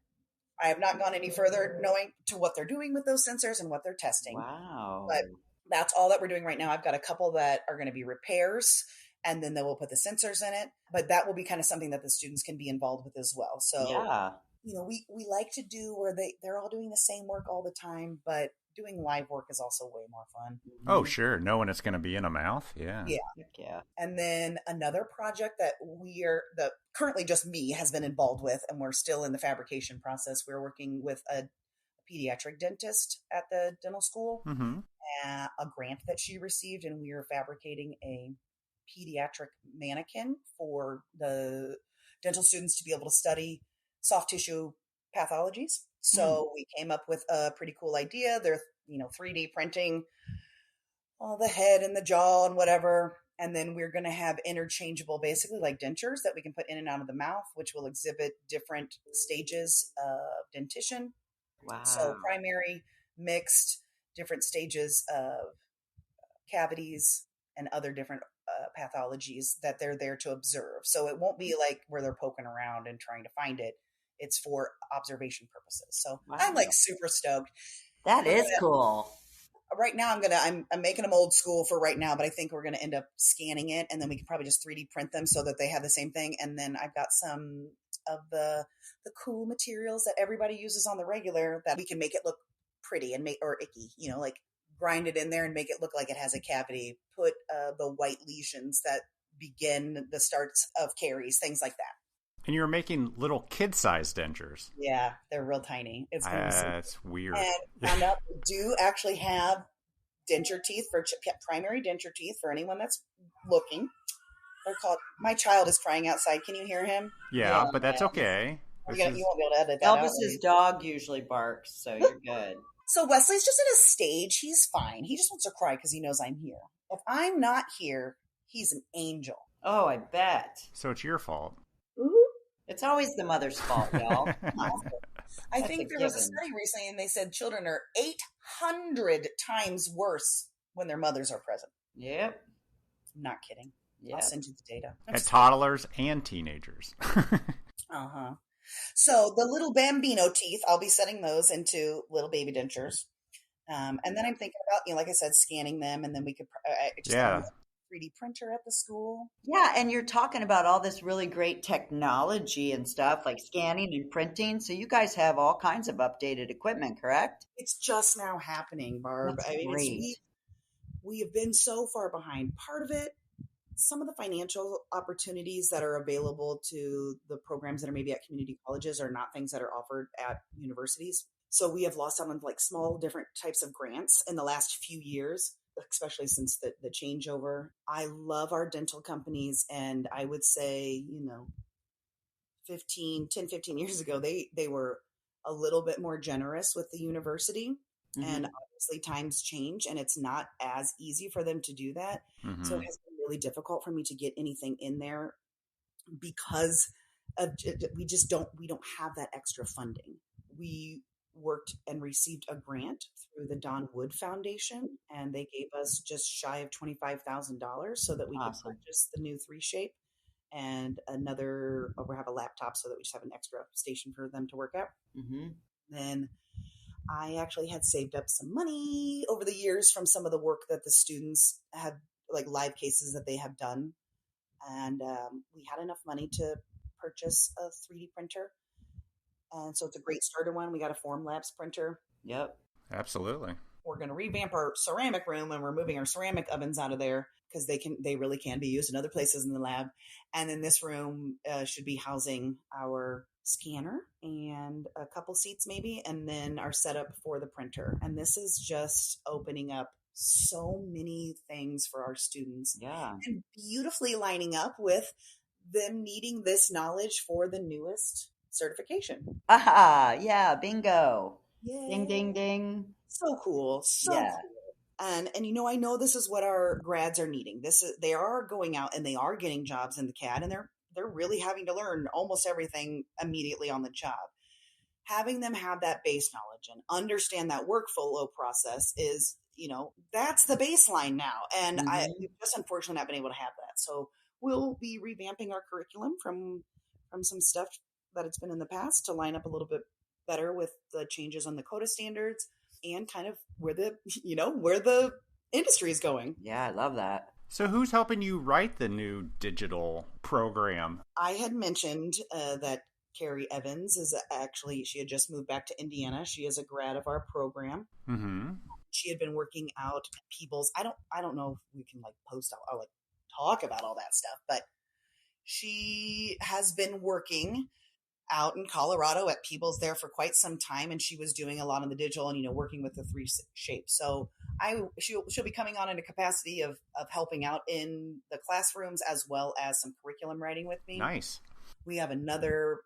[SPEAKER 3] I have not gone any further knowing to what they're doing with those sensors and what they're testing.
[SPEAKER 2] Wow.
[SPEAKER 3] But that's all that we're doing right now. I've got a couple that are going to be repairs, and then they will put the sensors in it. But that will be kind of something that the students can be involved with as well. So, we like to do where they're all doing the same work all the time, but doing live work is also way more fun.
[SPEAKER 1] Oh, sure. Knowing it's going to be in a mouth. Yeah.
[SPEAKER 3] Yeah. And then another project that currently just me has been involved with, and we're still in the fabrication process. We're working with a pediatric dentist at the dental school. Mm-hmm. A grant that she received, and we are fabricating a pediatric mannequin for the dental students to be able to study soft tissue pathologies. So we came up with a pretty cool idea. They're 3D printing all the head and the jaw and whatever, and then we're going to have interchangeable, basically like dentures that we can put in and out of the mouth, which will exhibit different stages of dentition.
[SPEAKER 2] Wow.
[SPEAKER 3] So primary, mixed, different stages of cavities and other different pathologies that they're there to observe. So it won't be like where they're poking around and trying to find it. It's for observation purposes. So I'm super stoked.
[SPEAKER 2] That is cool.
[SPEAKER 3] Right now I'm making them old school for right now, but I think we're going to end up scanning it, and then we can probably just 3D print them so that they have the same thing. And then I've got some of the cool materials that everybody uses on the regular that we can make it look pretty and or icky, like grind it in there and make it look like it has a cavity, put the white lesions that begin the starts of caries, things like that.
[SPEAKER 1] And you're making little kid-sized dentures.
[SPEAKER 3] Yeah, they're real tiny. It's
[SPEAKER 1] weird.
[SPEAKER 3] And we do actually have denture teeth for primary denture teeth for anyone that's looking. They're called. My child is crying outside. Can you hear him?
[SPEAKER 1] Yeah, but that's okay. This
[SPEAKER 3] You
[SPEAKER 1] is
[SPEAKER 3] won't be able to edit that out.
[SPEAKER 2] Elvis's dog usually barks, so you're good.
[SPEAKER 3] So Wesley's just at a stage. He's fine. He just wants to cry because he knows I'm here. If I'm not here, he's an angel.
[SPEAKER 2] Oh, I bet.
[SPEAKER 1] so it's your fault.
[SPEAKER 2] It's always the mother's fault, y'all.
[SPEAKER 3] I
[SPEAKER 2] That's
[SPEAKER 3] think
[SPEAKER 2] a
[SPEAKER 3] there was a
[SPEAKER 2] given.
[SPEAKER 3] study recently, and they said children are 800 times worse when their mothers are present.
[SPEAKER 2] Yep.
[SPEAKER 3] I'm not kidding.
[SPEAKER 2] Yep.
[SPEAKER 3] I'll send you the data.
[SPEAKER 1] At toddlers and teenagers.
[SPEAKER 3] Uh-huh. So the little Bambino teeth, I'll be setting those into little baby dentures. And then I'm thinking about, like I said, scanning them, and then we could just have a 3D printer at the school.
[SPEAKER 2] Yeah, and you're talking about all this really great technology and stuff like scanning and printing. So you guys have all kinds of updated equipment, correct?
[SPEAKER 3] It's just now happening, Barb.
[SPEAKER 2] That's
[SPEAKER 3] I mean,
[SPEAKER 2] great.
[SPEAKER 3] we have been so far behind. Part of it, some of the financial opportunities that are available to the programs that are maybe at community colleges are not things that are offered at universities. So we have lost out on like small different types of grants in the last few years, especially since the changeover. I love our dental companies, and I would say, 10, 15 years ago, they were a little bit more generous with the university. And obviously times change, and it's not as easy for them to do that. So it has been really difficult for me to get anything in there because of, we don't have that extra funding. We worked and received a grant through the Don Wood Foundation, and they gave us just shy of $25,000 so that we could purchase the new 3Shape and another, we have a laptop so that we just have an extra station for them to work at. Then I actually had saved up some money over the years from some of the work that the students had, like live cases that they have done. And we had enough money to purchase a 3D printer. And so it's a great starter one. We got a Formlabs printer.
[SPEAKER 2] Yep.
[SPEAKER 1] Absolutely.
[SPEAKER 3] We're going to revamp our ceramic room, and we're moving our ceramic ovens out of there because they really can be used in other places in the lab. And then this room should be housing our scanner and a couple seats maybe, and then our setup for the printer. And this is just opening up so many things for our students.
[SPEAKER 2] Yeah.
[SPEAKER 3] And beautifully lining up with them needing this knowledge for the newest certification.
[SPEAKER 2] Aha, yeah, bingo.
[SPEAKER 3] Yay.
[SPEAKER 2] Ding, ding, ding.
[SPEAKER 3] So cool. So
[SPEAKER 2] Yeah.
[SPEAKER 3] cool. And I know this is what our grads are needing. They are going out and they are getting jobs in the CAD, and they're really having to learn almost everything immediately on the job. Having them have that base knowledge and understand that workflow process is, that's the baseline now. And we've just unfortunately not been able to have that. So we'll be revamping our curriculum from some stuff that it's been in the past to line up a little bit better with the changes on the CODA standards and kind of where the industry is going.
[SPEAKER 2] Yeah, I love that.
[SPEAKER 1] So who's helping you write the new digital program?
[SPEAKER 3] I had mentioned that Carrie Evans she had just moved back to Indiana. She is a grad of our program. She had been working out at Peebles. I don't know if we can post or talk about all that stuff, but she has been working out in Colorado at Peebles there for quite some time, and she was doing a lot on the digital and working with the 3Shape. So she'll be coming on in a capacity of helping out in the classrooms as well as some curriculum writing with me.
[SPEAKER 1] Nice.
[SPEAKER 3] We have another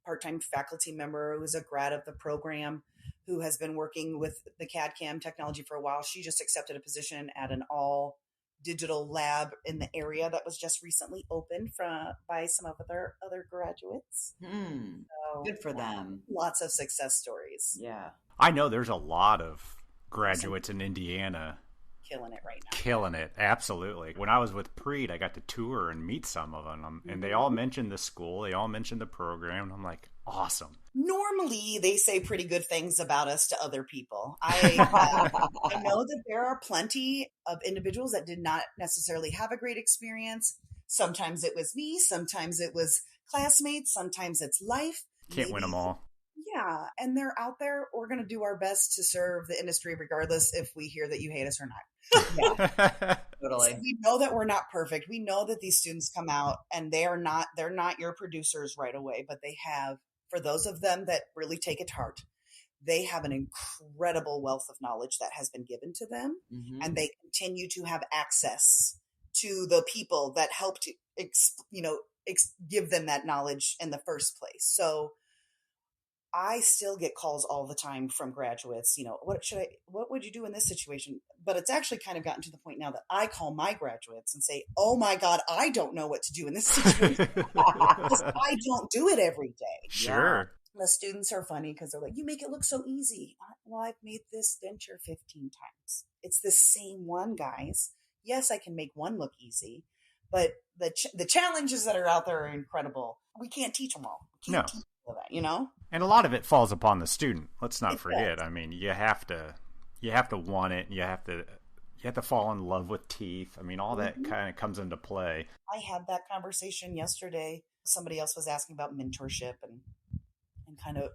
[SPEAKER 3] part-time faculty member who's a grad of the program who has been working with the CAD/CAM technology for a while. She just accepted a position at an all digital lab in the area that was just recently opened by some of their other graduates. So,
[SPEAKER 2] good for them.
[SPEAKER 3] Lots of success stories.
[SPEAKER 2] Yeah.
[SPEAKER 1] I know there's a lot of graduates in Indiana
[SPEAKER 3] killing it right now.
[SPEAKER 1] Killing it, absolutely. When I was with Preet, I got to tour and meet some of them, and they all mentioned the school, they all mentioned the program, and I'm like, awesome.
[SPEAKER 3] Normally, they say pretty good things about us to other people. I know that there are plenty of individuals that did not necessarily have a great experience. Sometimes it was me, sometimes it was classmates, sometimes it's life.
[SPEAKER 1] Can't win them all.
[SPEAKER 3] Yeah, and they're out there. We're going to do our best to serve the industry regardless if we hear that you hate us or not.
[SPEAKER 2] Yeah, totally.
[SPEAKER 3] So we know that we're not perfect. We know that these students come out and they're not your producers right away, but they have, for those of them that really take it to heart, they have an incredible wealth of knowledge that has been given to them, and they continue to have access to the people that help to give them that knowledge in the first place. So I still get calls all the time from graduates, what would you do in this situation? But it's actually kind of gotten to the point now that I call my graduates and say, oh my God, I don't know what to do in this situation because I don't do it every day.
[SPEAKER 1] Sure.
[SPEAKER 3] The students are funny because they're like, you make it look so easy. Well, I've made this denture 15 times. It's the same one, guys. Yes, I can make one look easy, but the challenges that are out there are incredible. We can't teach them all. We can't teach all that,
[SPEAKER 1] And a lot of it falls upon the student. Let's not forget.
[SPEAKER 3] Does.
[SPEAKER 1] I mean, you have to want it. You have to fall in love with teeth. I mean, all that kind of comes into play.
[SPEAKER 3] I had that conversation yesterday. Somebody else was asking about mentorship and kind of,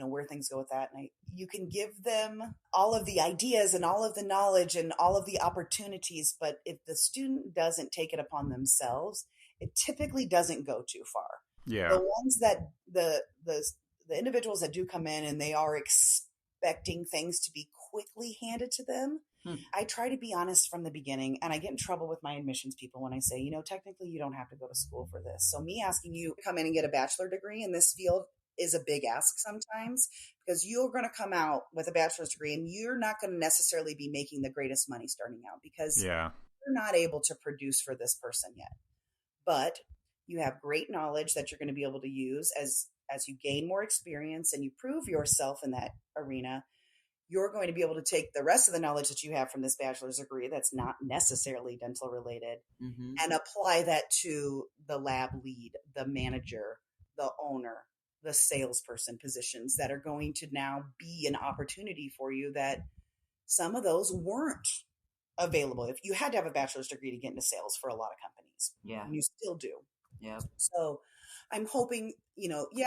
[SPEAKER 3] where things go with that. And you can give them all of the ideas and all of the knowledge and all of the opportunities, but if the student doesn't take it upon themselves, it typically doesn't go too far.
[SPEAKER 1] Yeah.
[SPEAKER 3] The ones that the individuals that do come in and they are expecting things to be quickly handed to them, I try to be honest from the beginning, and I get in trouble with my admissions people when I say, technically you don't have to go to school for this. So me asking you to come in and get a bachelor degree in this field is a big ask sometimes, because you're going to come out with a bachelor's degree and you're not going to necessarily be making the greatest money starting out because you're not able to produce for this person yet. But you have great knowledge that you're going to be able to use as you gain more experience and you prove yourself in that arena. You're going to be able to take the rest of the knowledge that you have from this bachelor's degree that's not necessarily dental related and apply that to the lab lead, the manager, the owner, the salesperson positions that are going to now be an opportunity for you that some of those weren't available. If you had to have a bachelor's degree to get into sales for a lot of companies, and you still do.
[SPEAKER 2] Yeah.
[SPEAKER 3] So I'm hoping, are you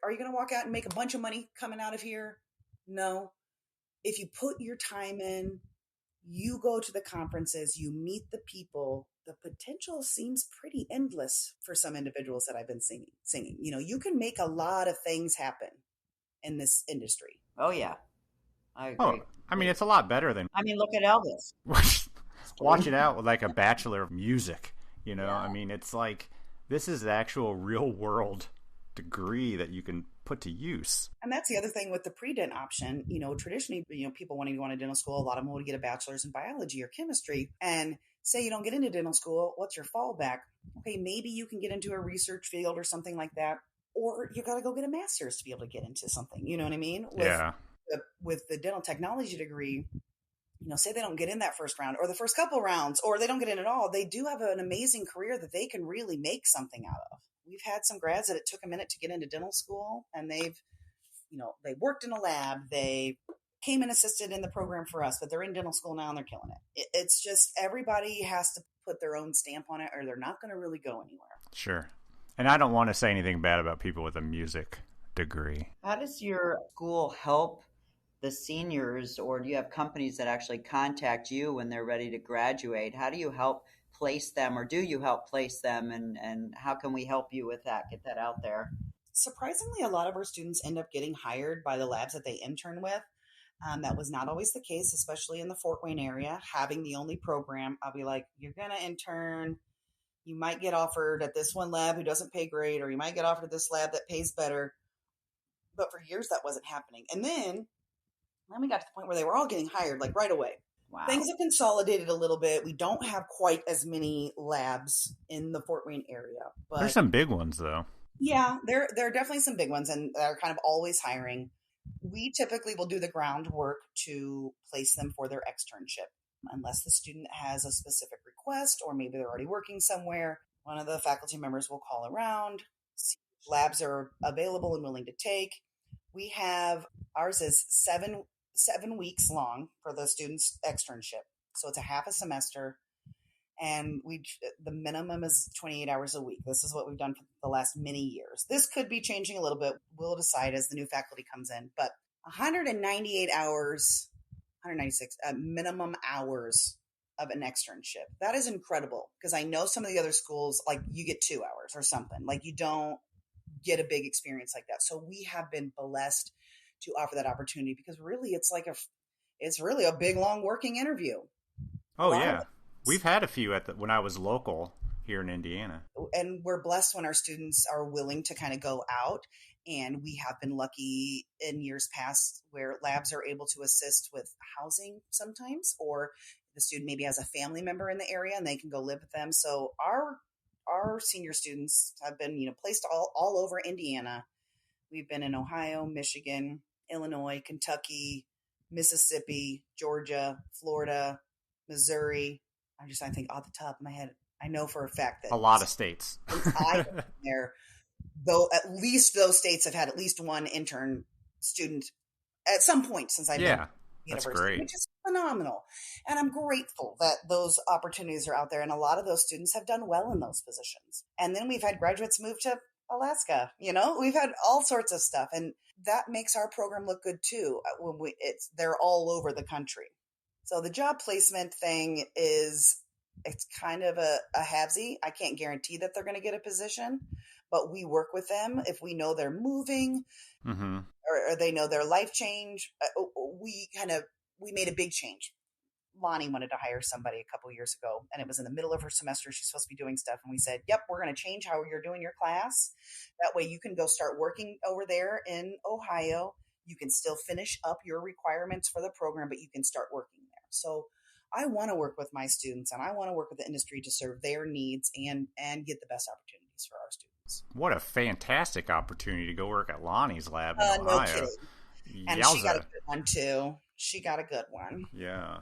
[SPEAKER 3] going to walk out and make a bunch of money coming out of here? No. If you put your time in, you go to the conferences, you meet the people, the potential seems pretty endless for some individuals that I've been singing. You can make a lot of things happen in this industry.
[SPEAKER 2] Oh, yeah. I agree.
[SPEAKER 1] Oh, I mean, it's a lot better than...
[SPEAKER 2] I mean, look at Elvis.
[SPEAKER 1] Watch it out with like a Bachelor of Music, I mean, it's like, this is the actual real world degree that you can put to use.
[SPEAKER 3] And that's the other thing with the pre-dent option. Traditionally, people wanting to go into dental school, a lot of them would get a bachelor's in biology or chemistry. And say you don't get into dental school, what's your fallback? Okay, maybe you can get into a research field or something like that, or you got to go get a master's to be able to get into something. You know what I mean? With the dental technology degree, say they don't get in that first round or the first couple rounds, or they don't get in at all, they do have an amazing career that they can really make something out of. We've had some grads that it took a minute to get into dental school, and they worked in a lab. They came and assisted in the program for us, but they're in dental school now and they're killing it. It's just everybody has to put their own stamp on it or they're not going to really go anywhere.
[SPEAKER 1] Sure. And I don't want to say anything bad about people with a music degree.
[SPEAKER 2] How does your school help the seniors, or do you have companies that actually contact you when they're ready to graduate? How do you help place them, or do you help place them, and how can we help you with that, get that out there?
[SPEAKER 3] Surprisingly, a lot of our students end up getting hired by the labs that they intern with. That was not always the case, especially in the Fort Wayne area. Having the only program, I'll be like, you're going to intern. You might get offered at this one lab who doesn't pay great, or you might get offered at this lab that pays better. But for years, that wasn't happening. And then we got to the point where they were all getting hired like right away.
[SPEAKER 2] Wow.
[SPEAKER 3] Things have consolidated a little bit. We don't have quite as many labs in the Fort Wayne area. But
[SPEAKER 1] there's some big ones, though.
[SPEAKER 3] Yeah, there are definitely some big ones, and they're kind of always hiring. We typically will do the groundwork to place them for their externship. Unless the student has a specific request, or maybe they're already working somewhere, one of the faculty members will call around, see which labs are available and willing to take. We have, ours is seven weeks long for the student's externship. So it's a half a semester, and the minimum is 28 hours a week. This is what we've done for the last many years. This could be changing a little bit. We'll decide as the new faculty comes in, but 198 hours, 196 minimum hours of an externship. That is incredible, because I know some of the other schools, like you get 2 hours or something, like you don't get a big experience like that. So we have been blessed to offer that opportunity, because really it's really a big, long working interview.
[SPEAKER 1] Oh yeah. We've had a few when I was local, here in Indiana.
[SPEAKER 3] And we're blessed when our students are willing to kind of go out. And we have been lucky in years past where labs are able to assist with housing sometimes, or the student maybe has a family member in the area and they can go live with them. So our senior students have been, placed all over Indiana. We've been in Ohio, Michigan, Illinois, Kentucky, Mississippi, Georgia, Florida, Missouri. I think off the top of my head, I know for a fact that
[SPEAKER 1] a lot of states.
[SPEAKER 3] I've been there, though at least those states have had at least one intern student at some point since I've been at university,
[SPEAKER 1] that's great.
[SPEAKER 3] which is phenomenal. And I'm grateful that those opportunities are out there. And a lot of those students have done well in those positions. And then we've had graduates move to Alaska, we've had all sorts of stuff. And that makes our program look good too. They're all over the country. So the job placement thing it's kind of a halvesy. I can't guarantee that they're going to get a position, but we work with them if we know they're moving or they know their life change. We made a big change. Lonnie wanted to hire somebody a couple years ago, and it was in the middle of her semester. She's supposed to be doing stuff. And we said, yep, we're going to change how you're doing your class. That way you can go start working over there in Ohio. You can still finish up your requirements for the program, but you can start working there. So I want to work with my students, and I want to work with the industry to serve their needs and get the best opportunities for our students.
[SPEAKER 1] What a fantastic opportunity to go work at Lonnie's lab in Ohio.
[SPEAKER 3] No kidding. And she got a good one too. She got a good one.
[SPEAKER 1] Yeah.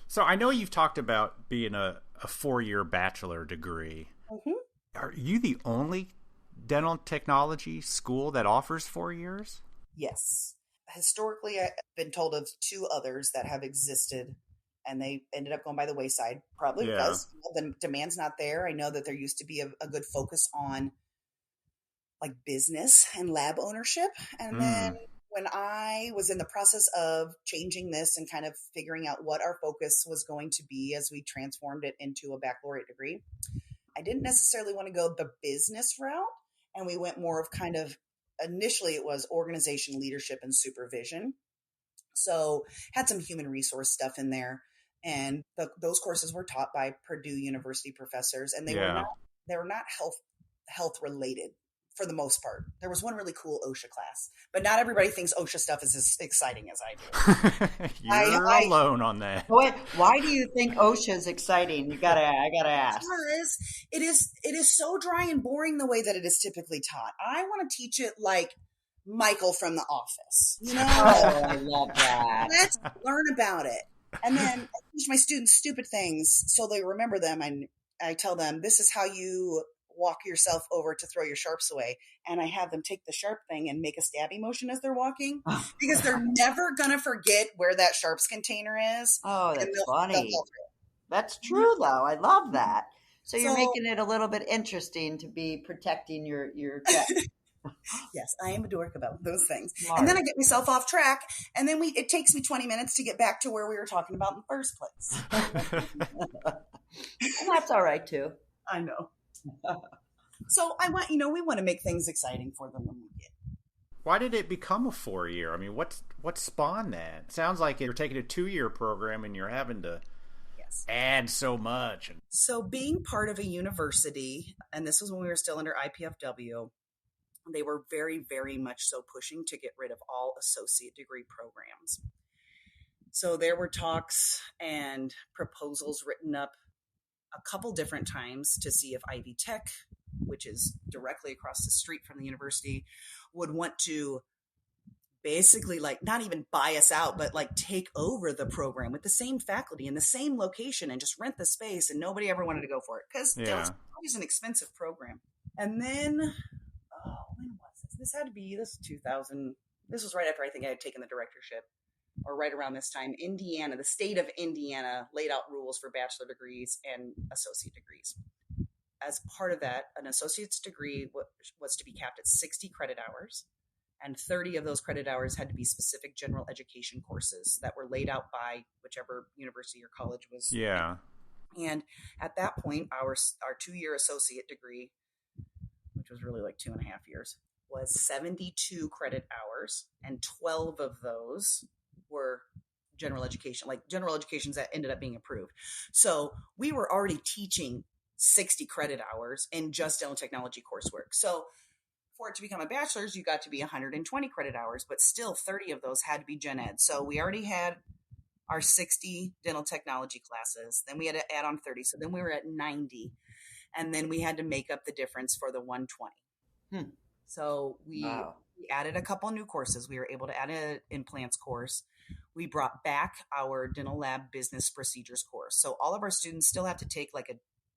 [SPEAKER 1] So I know you've talked about being a 4-year bachelor degree. Mm-hmm. Are you the only dental technology school that offers 4 years?
[SPEAKER 3] Yes. Historically, I've been told of 2 others that have existed, and they ended up going by the wayside, probably because the demand's not there. I know that there used to be a good focus on like business and lab ownership. And then when I was in the process of changing this and kind of figuring out what our focus was going to be as we transformed it into a baccalaureate degree, I didn't necessarily want to go the business route. And we went more of kind of, initially it was organization, leadership, and supervision. So had some human resource stuff in there. And those courses were taught by Purdue University professors, and they were not health related for the most part. There was one really cool OSHA class, but not everybody thinks OSHA stuff is as exciting as I do.
[SPEAKER 1] You're alone on that.
[SPEAKER 2] Why do you think OSHA is exciting? I gotta ask.
[SPEAKER 3] Because it is so dry and boring the way that it is typically taught. I want to teach it like Michael from The Office.
[SPEAKER 2] Oh, I love that.
[SPEAKER 3] Let's learn about it. And then I teach my students stupid things so they remember them. And I tell them, this is how you walk yourself over to throw your sharps away. And I have them take the sharp thing and make a stabby motion as they're walking because they're never going to forget where that sharps container is.
[SPEAKER 2] Oh, that's funny. That's true, though. I love that. So you're making it a little bit interesting to be protecting your tech.
[SPEAKER 3] Yes, I am a dork about those things.
[SPEAKER 2] Smart.
[SPEAKER 3] And then I get myself off track, and then it takes me 20 minutes to get back to where we were talking about in the first place.
[SPEAKER 2] And that's all right, too.
[SPEAKER 3] I know. So we want to make things exciting for them when we get.
[SPEAKER 1] Why did it become a 4-year? I mean, what spawned that? It sounds like you're taking a 2-year program and you're having to add so much.
[SPEAKER 3] So being part of a university, and this was when we were still under IPFW, they were very, very much so pushing to get rid of all associate degree programs. So there were talks and proposals written up a couple different times to see if Ivy Tech, which is directly across the street from the university, would want to basically not even buy us out, but take over the program with the same faculty in the same location and just rent the space. And nobody ever wanted to go for it because it was always an expensive program. And then, when was this? This had to be, this 2000. This was right after I think I had taken the directorship, or right around this time. Indiana, the state of Indiana, laid out rules for bachelor degrees and associate degrees. As part of that, an associate's degree was to be capped at 60 credit hours, and 30 of those credit hours had to be specific general education courses that were laid out by whichever university or college was.
[SPEAKER 1] Yeah.
[SPEAKER 3] And at that point, our 2-year associate degree, which was really 2.5 years, was 72 credit hours, and 12 of those were general education, general educations that ended up being approved. So we were already teaching 60 credit hours in just dental technology coursework. So for it to become a bachelor's, you got to be 120 credit hours, but still 30 of those had to be gen ed. So we already had our 60 dental technology classes. Then we had to add on 30. So then we were at 90. And then we had to make up the difference for the 120. So we added a couple new courses. We were able to add an implants course. We brought back our dental lab business procedures course. So all of our students still have to take like a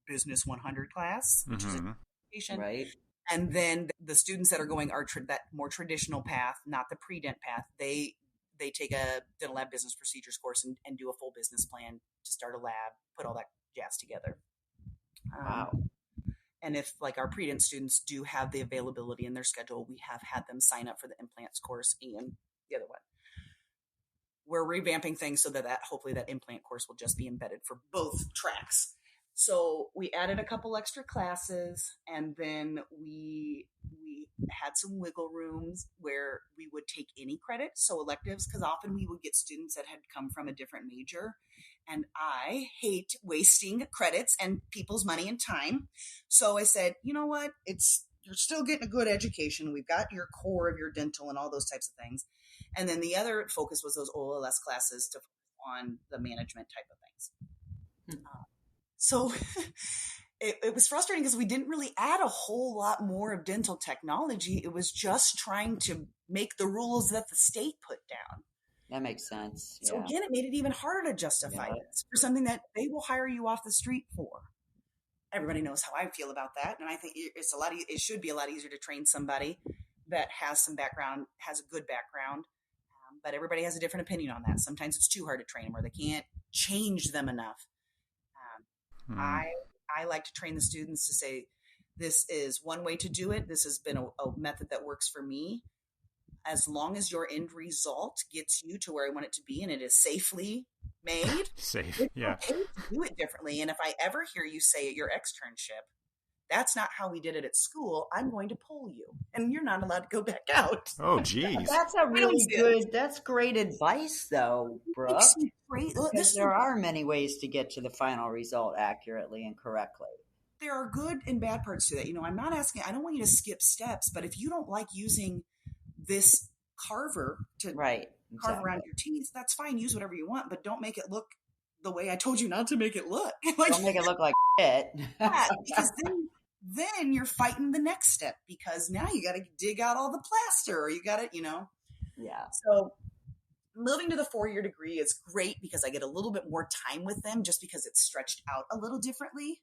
[SPEAKER 3] business 100 class, which is a certification.
[SPEAKER 2] Right.
[SPEAKER 3] And then the students that are going that more traditional path, not the pre-dent path, they take a dental lab business procedures course and do a full business plan to start a lab, put all that jazz together.
[SPEAKER 2] Wow.
[SPEAKER 3] And if like our pre-dent students do have the availability in their schedule, we have had them sign up for the implants course and the other one. We're revamping things so that hopefully that implant course will just be embedded for both tracks. So we added a couple extra classes, and then we had some wiggle rooms where we would take any credit, so electives, because often we would get students that had come from a different major, and I hate wasting credits and people's money and time. So I said, you know what, you're still getting a good education. We've got your core of your dental and all those types of things. And then the other focus was those OLS classes to focus on the management type of things. So it was frustrating because we didn't really add a whole lot more of dental technology. It was just trying to make the rules that the state put down.
[SPEAKER 2] That makes sense.
[SPEAKER 3] So again, it made it even harder to justify this for something that they will hire you off the street for. Everybody knows how I feel about that. And I think it should be a lot easier to train somebody that has some background, has a good background. But everybody has a different opinion on that. Sometimes it's too hard to train them or they can't change them enough. I like to train the students to say, this is one way to do it. This has been a method that works for me. As long as your end result gets you to where I want it to be and it is safely made, it's okay to do it differently. And if I ever hear you say at your externship, that's not how we did it at school, I'm going to pull you and you're not allowed to go back out.
[SPEAKER 1] Oh, geez.
[SPEAKER 2] That's a really that's great advice though, Brooke. Because there are many ways to get to the final result accurately and correctly.
[SPEAKER 3] There are good and bad parts to that. I'm not asking, I don't want you to skip steps, but if you don't like using this carver to carve around your teeth, that's fine. Use whatever you want, but don't make it look the way I told you not to make it look.
[SPEAKER 2] Don't make it look like shit.
[SPEAKER 3] Yeah, because then you're fighting the next step because now you got to dig out all the plaster or you got to,
[SPEAKER 2] Yeah.
[SPEAKER 3] So moving to the 4-year degree is great because I get a little bit more time with them just because it's stretched out a little differently.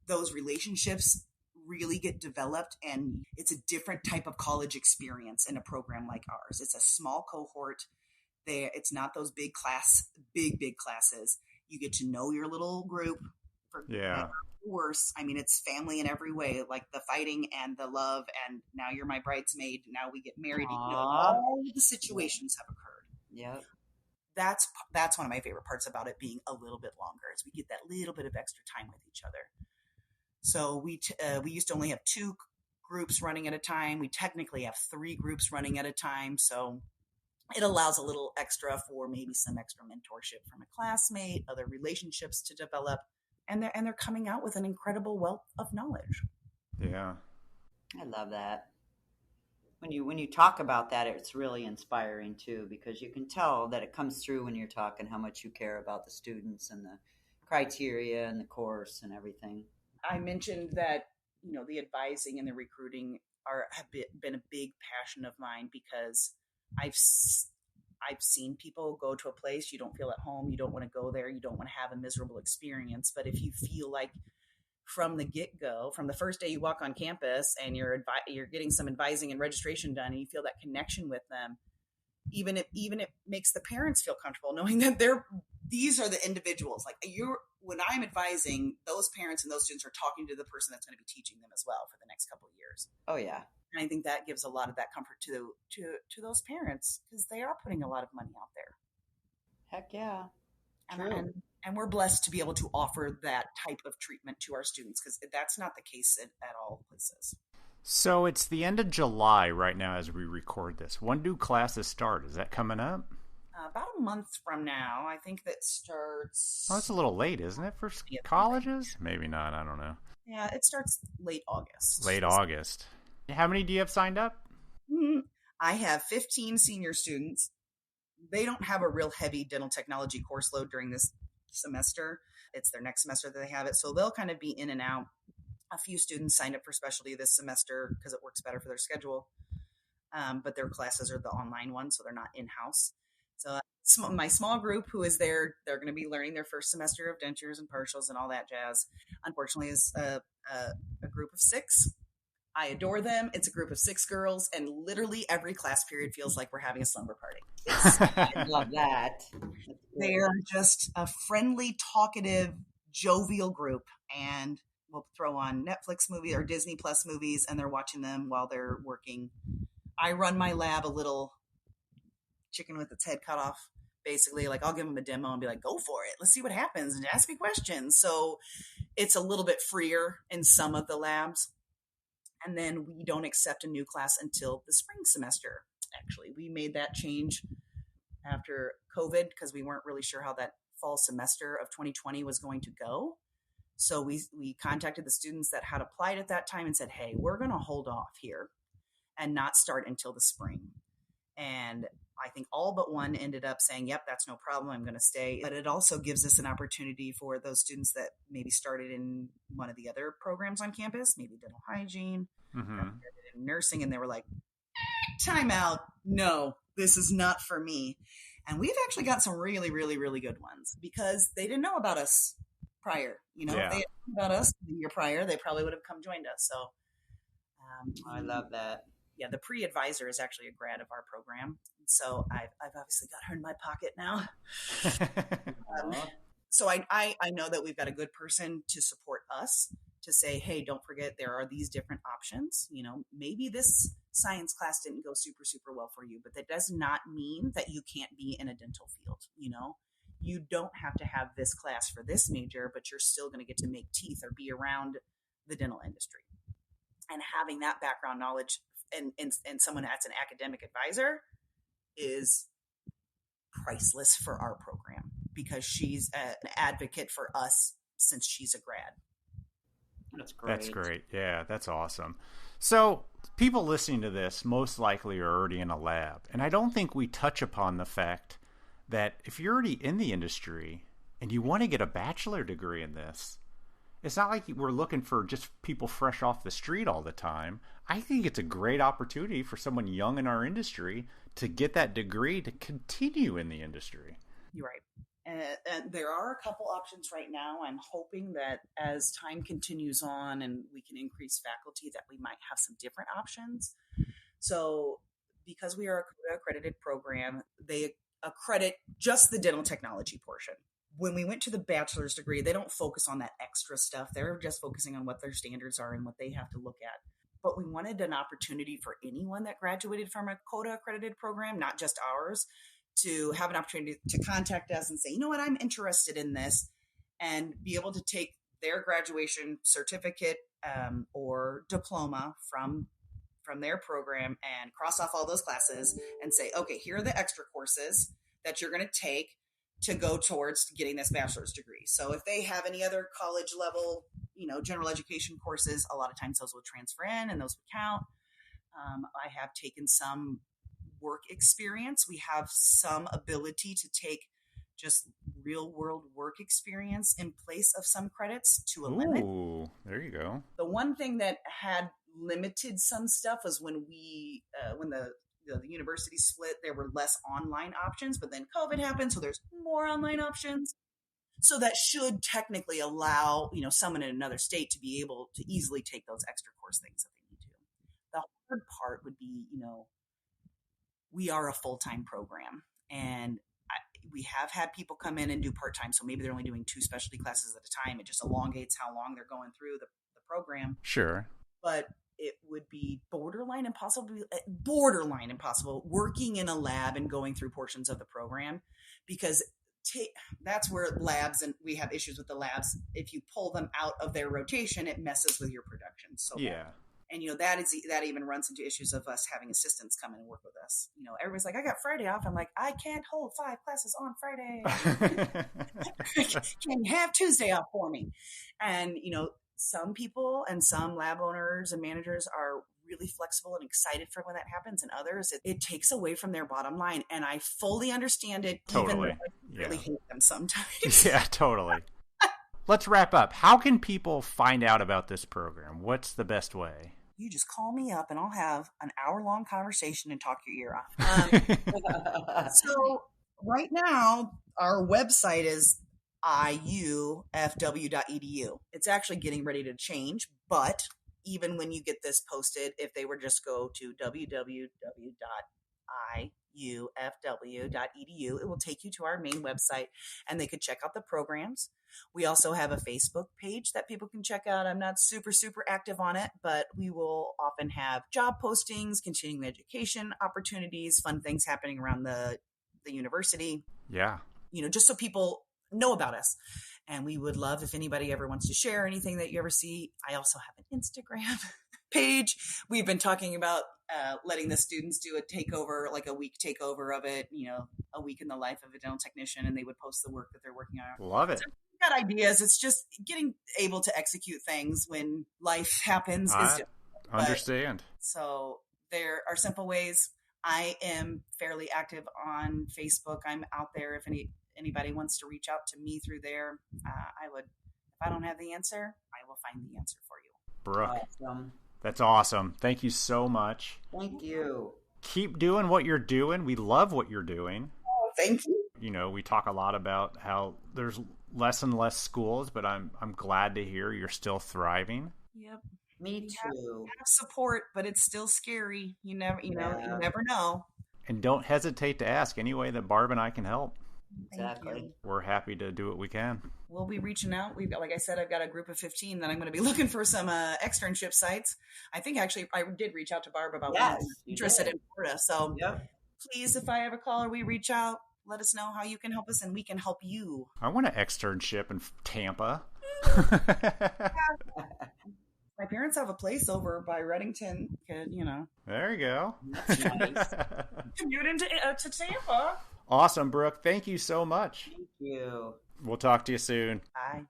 [SPEAKER 3] Those relationships really get developed and it's a different type of college experience in a program like ours. It's a small cohort. It's not those big classes. You get to know your little group. Worse. I mean, it's family in every way, like the fighting and the love, and now you're my bridesmaid. Now we get married. All the situations have occurred.
[SPEAKER 2] Yeah,
[SPEAKER 3] that's one of my favorite parts about it being a little bit longer, is we get that little bit of extra time with each other. So we used to only have 2 groups running at a time. We technically have 3 groups running at a time. So it allows a little extra for maybe some extra mentorship from a classmate, other relationships to develop. And they're coming out with an incredible wealth of knowledge.
[SPEAKER 1] Yeah.
[SPEAKER 2] I love that. When you talk about that, it's really inspiring too, because you can tell that it comes through when you're talking how much you care about the students and the criteria and the course and everything.
[SPEAKER 3] I mentioned that, the advising and the recruiting have been a big passion of mine because I've seen people go to a place you don't feel at home. You don't want to go there. You don't want to have a miserable experience. But if you feel like from the get-go, from the first day you walk on campus and you're getting some advising and registration done and you feel that connection with them, even it makes the parents feel comfortable knowing that these are the individuals. Like when I'm advising, those parents and those students are talking to the person that's going to be teaching them as well for the next couple of years.
[SPEAKER 2] Oh yeah.
[SPEAKER 3] And I think that gives a lot of that comfort to those parents because they are putting a lot of money out there.
[SPEAKER 2] Heck yeah.
[SPEAKER 3] And we're blessed to be able to offer that type of treatment to our students because that's not the case at all places.
[SPEAKER 1] So it's the end of July right now as we record this. When do classes start? Is that coming up?
[SPEAKER 3] About a month from now. I think that starts.
[SPEAKER 1] Oh, it's a little late, isn't it, for colleges? Maybe not. I don't know.
[SPEAKER 3] Yeah, it starts late August.
[SPEAKER 1] Late August. How many do you have signed up?
[SPEAKER 3] I have 15 senior students. They don't have a real heavy dental technology course load during this semester. It's their next semester that they have it. So they'll kind of be in and out. A few students signed up for specialty this semester because it works better for their schedule. But their classes are the online ones, so they're not in-house. So my small group who is there, they're going to be learning their first semester of dentures and partials and all that jazz. Unfortunately, is a group of 6. I adore them. It's a group of 6 girls, and literally every class period feels like we're having a slumber party.
[SPEAKER 2] I love that.
[SPEAKER 3] They are just a friendly, talkative, jovial group, and we'll throw on Netflix movies or Disney Plus movies, and they're watching them while they're working. I run my lab a little chicken with its head cut off, basically. Like, I'll give them a demo and be like, go for it. Let's see what happens, and ask me questions. So it's a little bit freer in some of the labs. And then we don't accept a new class until the spring semester. Actually, we made that change after COVID because we weren't really sure how that fall semester of 2020 was going to go. So we contacted the students that had applied at that time and said, hey, we're going to hold off here and not start until the spring. And I think all but one ended up saying, yep, that's no problem. I'm going to stay. But it also gives us an opportunity for those students that maybe started in one of the other programs on campus, maybe dental hygiene, nursing, and they were like, time out. No, this is not for me. And we've actually got some really, really, really good ones because they didn't know about us prior. If they had known about us the year prior, they probably would have come joined us. So
[SPEAKER 2] I love that.
[SPEAKER 3] Yeah, the pre-advisor is actually a grad of our program. So I've obviously got her in my pocket now. So I know that we've got a good person to support us to say, hey, don't forget there are these different options. Maybe this science class didn't go super, super well for you, but that does not mean that you can't be in a dental field. You don't have to have this class for this major, but you're still going to get to make teeth or be around the dental industry. And having that background knowledge and someone that's an academic advisor is priceless for our program because she's an advocate for us since she's a grad.
[SPEAKER 2] That's great.
[SPEAKER 1] That's great. Yeah, that's awesome. So people listening to this most likely are already in a lab. And I don't think we touch upon the fact that if you're already in the industry and you want to get a bachelor degree in this, it's not like we're looking for just people fresh off the street all the time. I think it's a great opportunity for someone young in our industry to get that degree to continue in the industry.
[SPEAKER 3] You're right. And there are a couple options right now. I'm hoping that as time continues on and we can increase faculty, that we might have some different options. So because we are a CODA accredited program, they accredit just the dental technology portion. When we went to the bachelor's degree, they don't focus on that extra stuff. They're just focusing on what their standards are and what they have to look at. But we wanted an opportunity for anyone that graduated from a CODA accredited program, not just ours, to have an opportunity to contact us and say, you know what, I'm interested in this, and be able to take their graduation certificate or diploma from their program and cross off all those classes and say, okay, here are the extra courses that you're going to take to go towards getting this bachelor's degree. So if they have any other college level, general education courses, a lot of times those will transfer in and those would count. I have taken some work experience. We have some ability to take just real world work experience in place of some credits to a limit.
[SPEAKER 1] Ooh, there you go.
[SPEAKER 3] The one thing that had limited some stuff was when the university split, there were less online options, but then COVID happened, so there's more online options. So that should technically allow, someone in another state to be able to easily take those extra course things that they need to. The hard part would be, we are a full-time program, and we have had people come in and do part-time, so maybe they're only doing 2 specialty classes at a time. It just elongates how long they're going through the program.
[SPEAKER 1] Sure.
[SPEAKER 3] But it would be borderline impossible working in a lab and going through portions of the program, because that's where labs, and we have issues with the labs. If you pull them out of their rotation, it messes with your production. So
[SPEAKER 1] yeah.
[SPEAKER 3] And, that even runs into issues of us having assistants come in and work with us. Everybody's like, I got Friday off. I'm like, I can't hold 5 classes on Friday. Can you have Tuesday off for me? And, some people and some lab owners and managers are really flexible and excited for when that happens, and others it takes away from their bottom line. And I fully understand it.
[SPEAKER 1] Totally.
[SPEAKER 3] Even though I really hate them sometimes.
[SPEAKER 1] Yeah, totally. Let's wrap up. How can people find out about this program? What's the best way?
[SPEAKER 3] You just call me up and I'll have an hour-long conversation and talk your ear off. So right now, our website is iufw.edu. It's actually getting ready to change, but even when you get this posted, if they were just go to www.iufw.edu, it will take you to our main website and they could check out the programs. We also have a Facebook page that people can check out. I'm not super active on it, but we will often have job postings, continuing education opportunities, fun things happening around the university.
[SPEAKER 1] Yeah.
[SPEAKER 3] Just so people know about us. And we would love if anybody ever wants to share anything that you ever see. I also have an Instagram page. We've been talking about letting the students do a takeover, like a week takeover of it, a week in the life of a dental technician, and they would post the work that they're working on.
[SPEAKER 1] Love it.
[SPEAKER 3] So we've got ideas. It's just getting able to execute things when life happens.
[SPEAKER 1] I understand.
[SPEAKER 3] So there are simple ways. I am fairly active on Facebook. I'm out there. If anybody wants to reach out to me through there, I would. If I don't have the answer, I will find the answer for you.
[SPEAKER 1] Brooke, that's awesome. Thank you so much.
[SPEAKER 2] Thank you.
[SPEAKER 1] Keep doing what you're doing. We love what you're doing.
[SPEAKER 3] Oh, thank you.
[SPEAKER 1] We talk a lot about how there's less and less schools, but I'm glad to hear you're still thriving.
[SPEAKER 3] Yep.
[SPEAKER 2] Me too.
[SPEAKER 3] Have support, but it's still scary. You never know.
[SPEAKER 1] And don't hesitate to ask any way that Barb and I can help.
[SPEAKER 2] Exactly.
[SPEAKER 1] We're happy to do what we can.
[SPEAKER 3] We'll be reaching out. Like I said, I've got a group of 15 that I'm going to be looking for some externship sites. I think actually I did reach out to Barb about one interested in Florida. So please, if I ever call or we reach out, let us know how you can help us and we can help you.
[SPEAKER 1] I want an externship in Tampa.
[SPEAKER 3] My parents have a place over by Reddington.
[SPEAKER 1] There you go.
[SPEAKER 2] That's nice.
[SPEAKER 3] Commute to Tampa.
[SPEAKER 1] Awesome, Brooke. Thank you so much.
[SPEAKER 2] Thank you.
[SPEAKER 1] We'll talk to you soon.
[SPEAKER 3] Bye.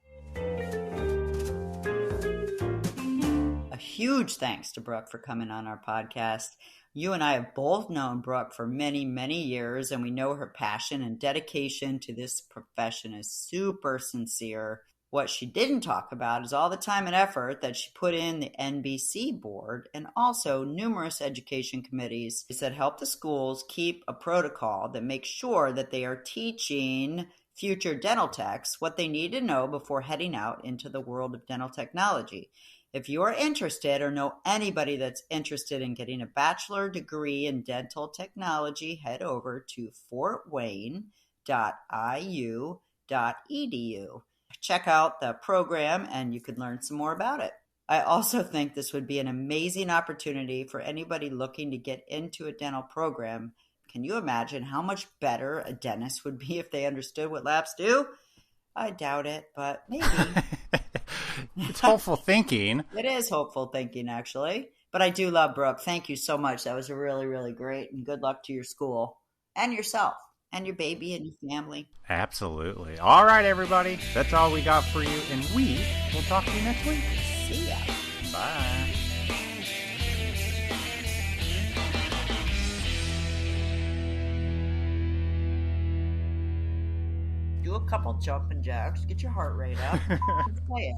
[SPEAKER 2] A huge thanks to Brooke for coming on our podcast. You and I have both known Brooke for many, many years, and we know her passion and dedication to this profession is super sincere. What she didn't talk about is all the time and effort that she put in the NBC board and also numerous education committees that help the schools keep a protocol that makes sure that they are teaching future dental techs what they need to know before heading out into the world of dental technology. If you are interested or know anybody that's interested in getting a bachelor degree in dental technology, head over to fortwayne.iu.edu. Check out the program and you could learn some more about it. I also think this would be an amazing opportunity for anybody looking to get into a dental program. Can you imagine how much better a dentist would be if they understood what labs do? I doubt it, but maybe.
[SPEAKER 1] It's hopeful thinking.
[SPEAKER 2] It is hopeful thinking, actually. But I do love Brooke. Thank you so much. That was really, really great. And good luck to your school and yourself and your baby and your family.
[SPEAKER 1] Absolutely. All right, everybody. That's all we got for you. And we will talk to you next week.
[SPEAKER 2] See ya.
[SPEAKER 1] Bye.
[SPEAKER 2] Do a couple jumping jacks. Get your heart rate up. Play it.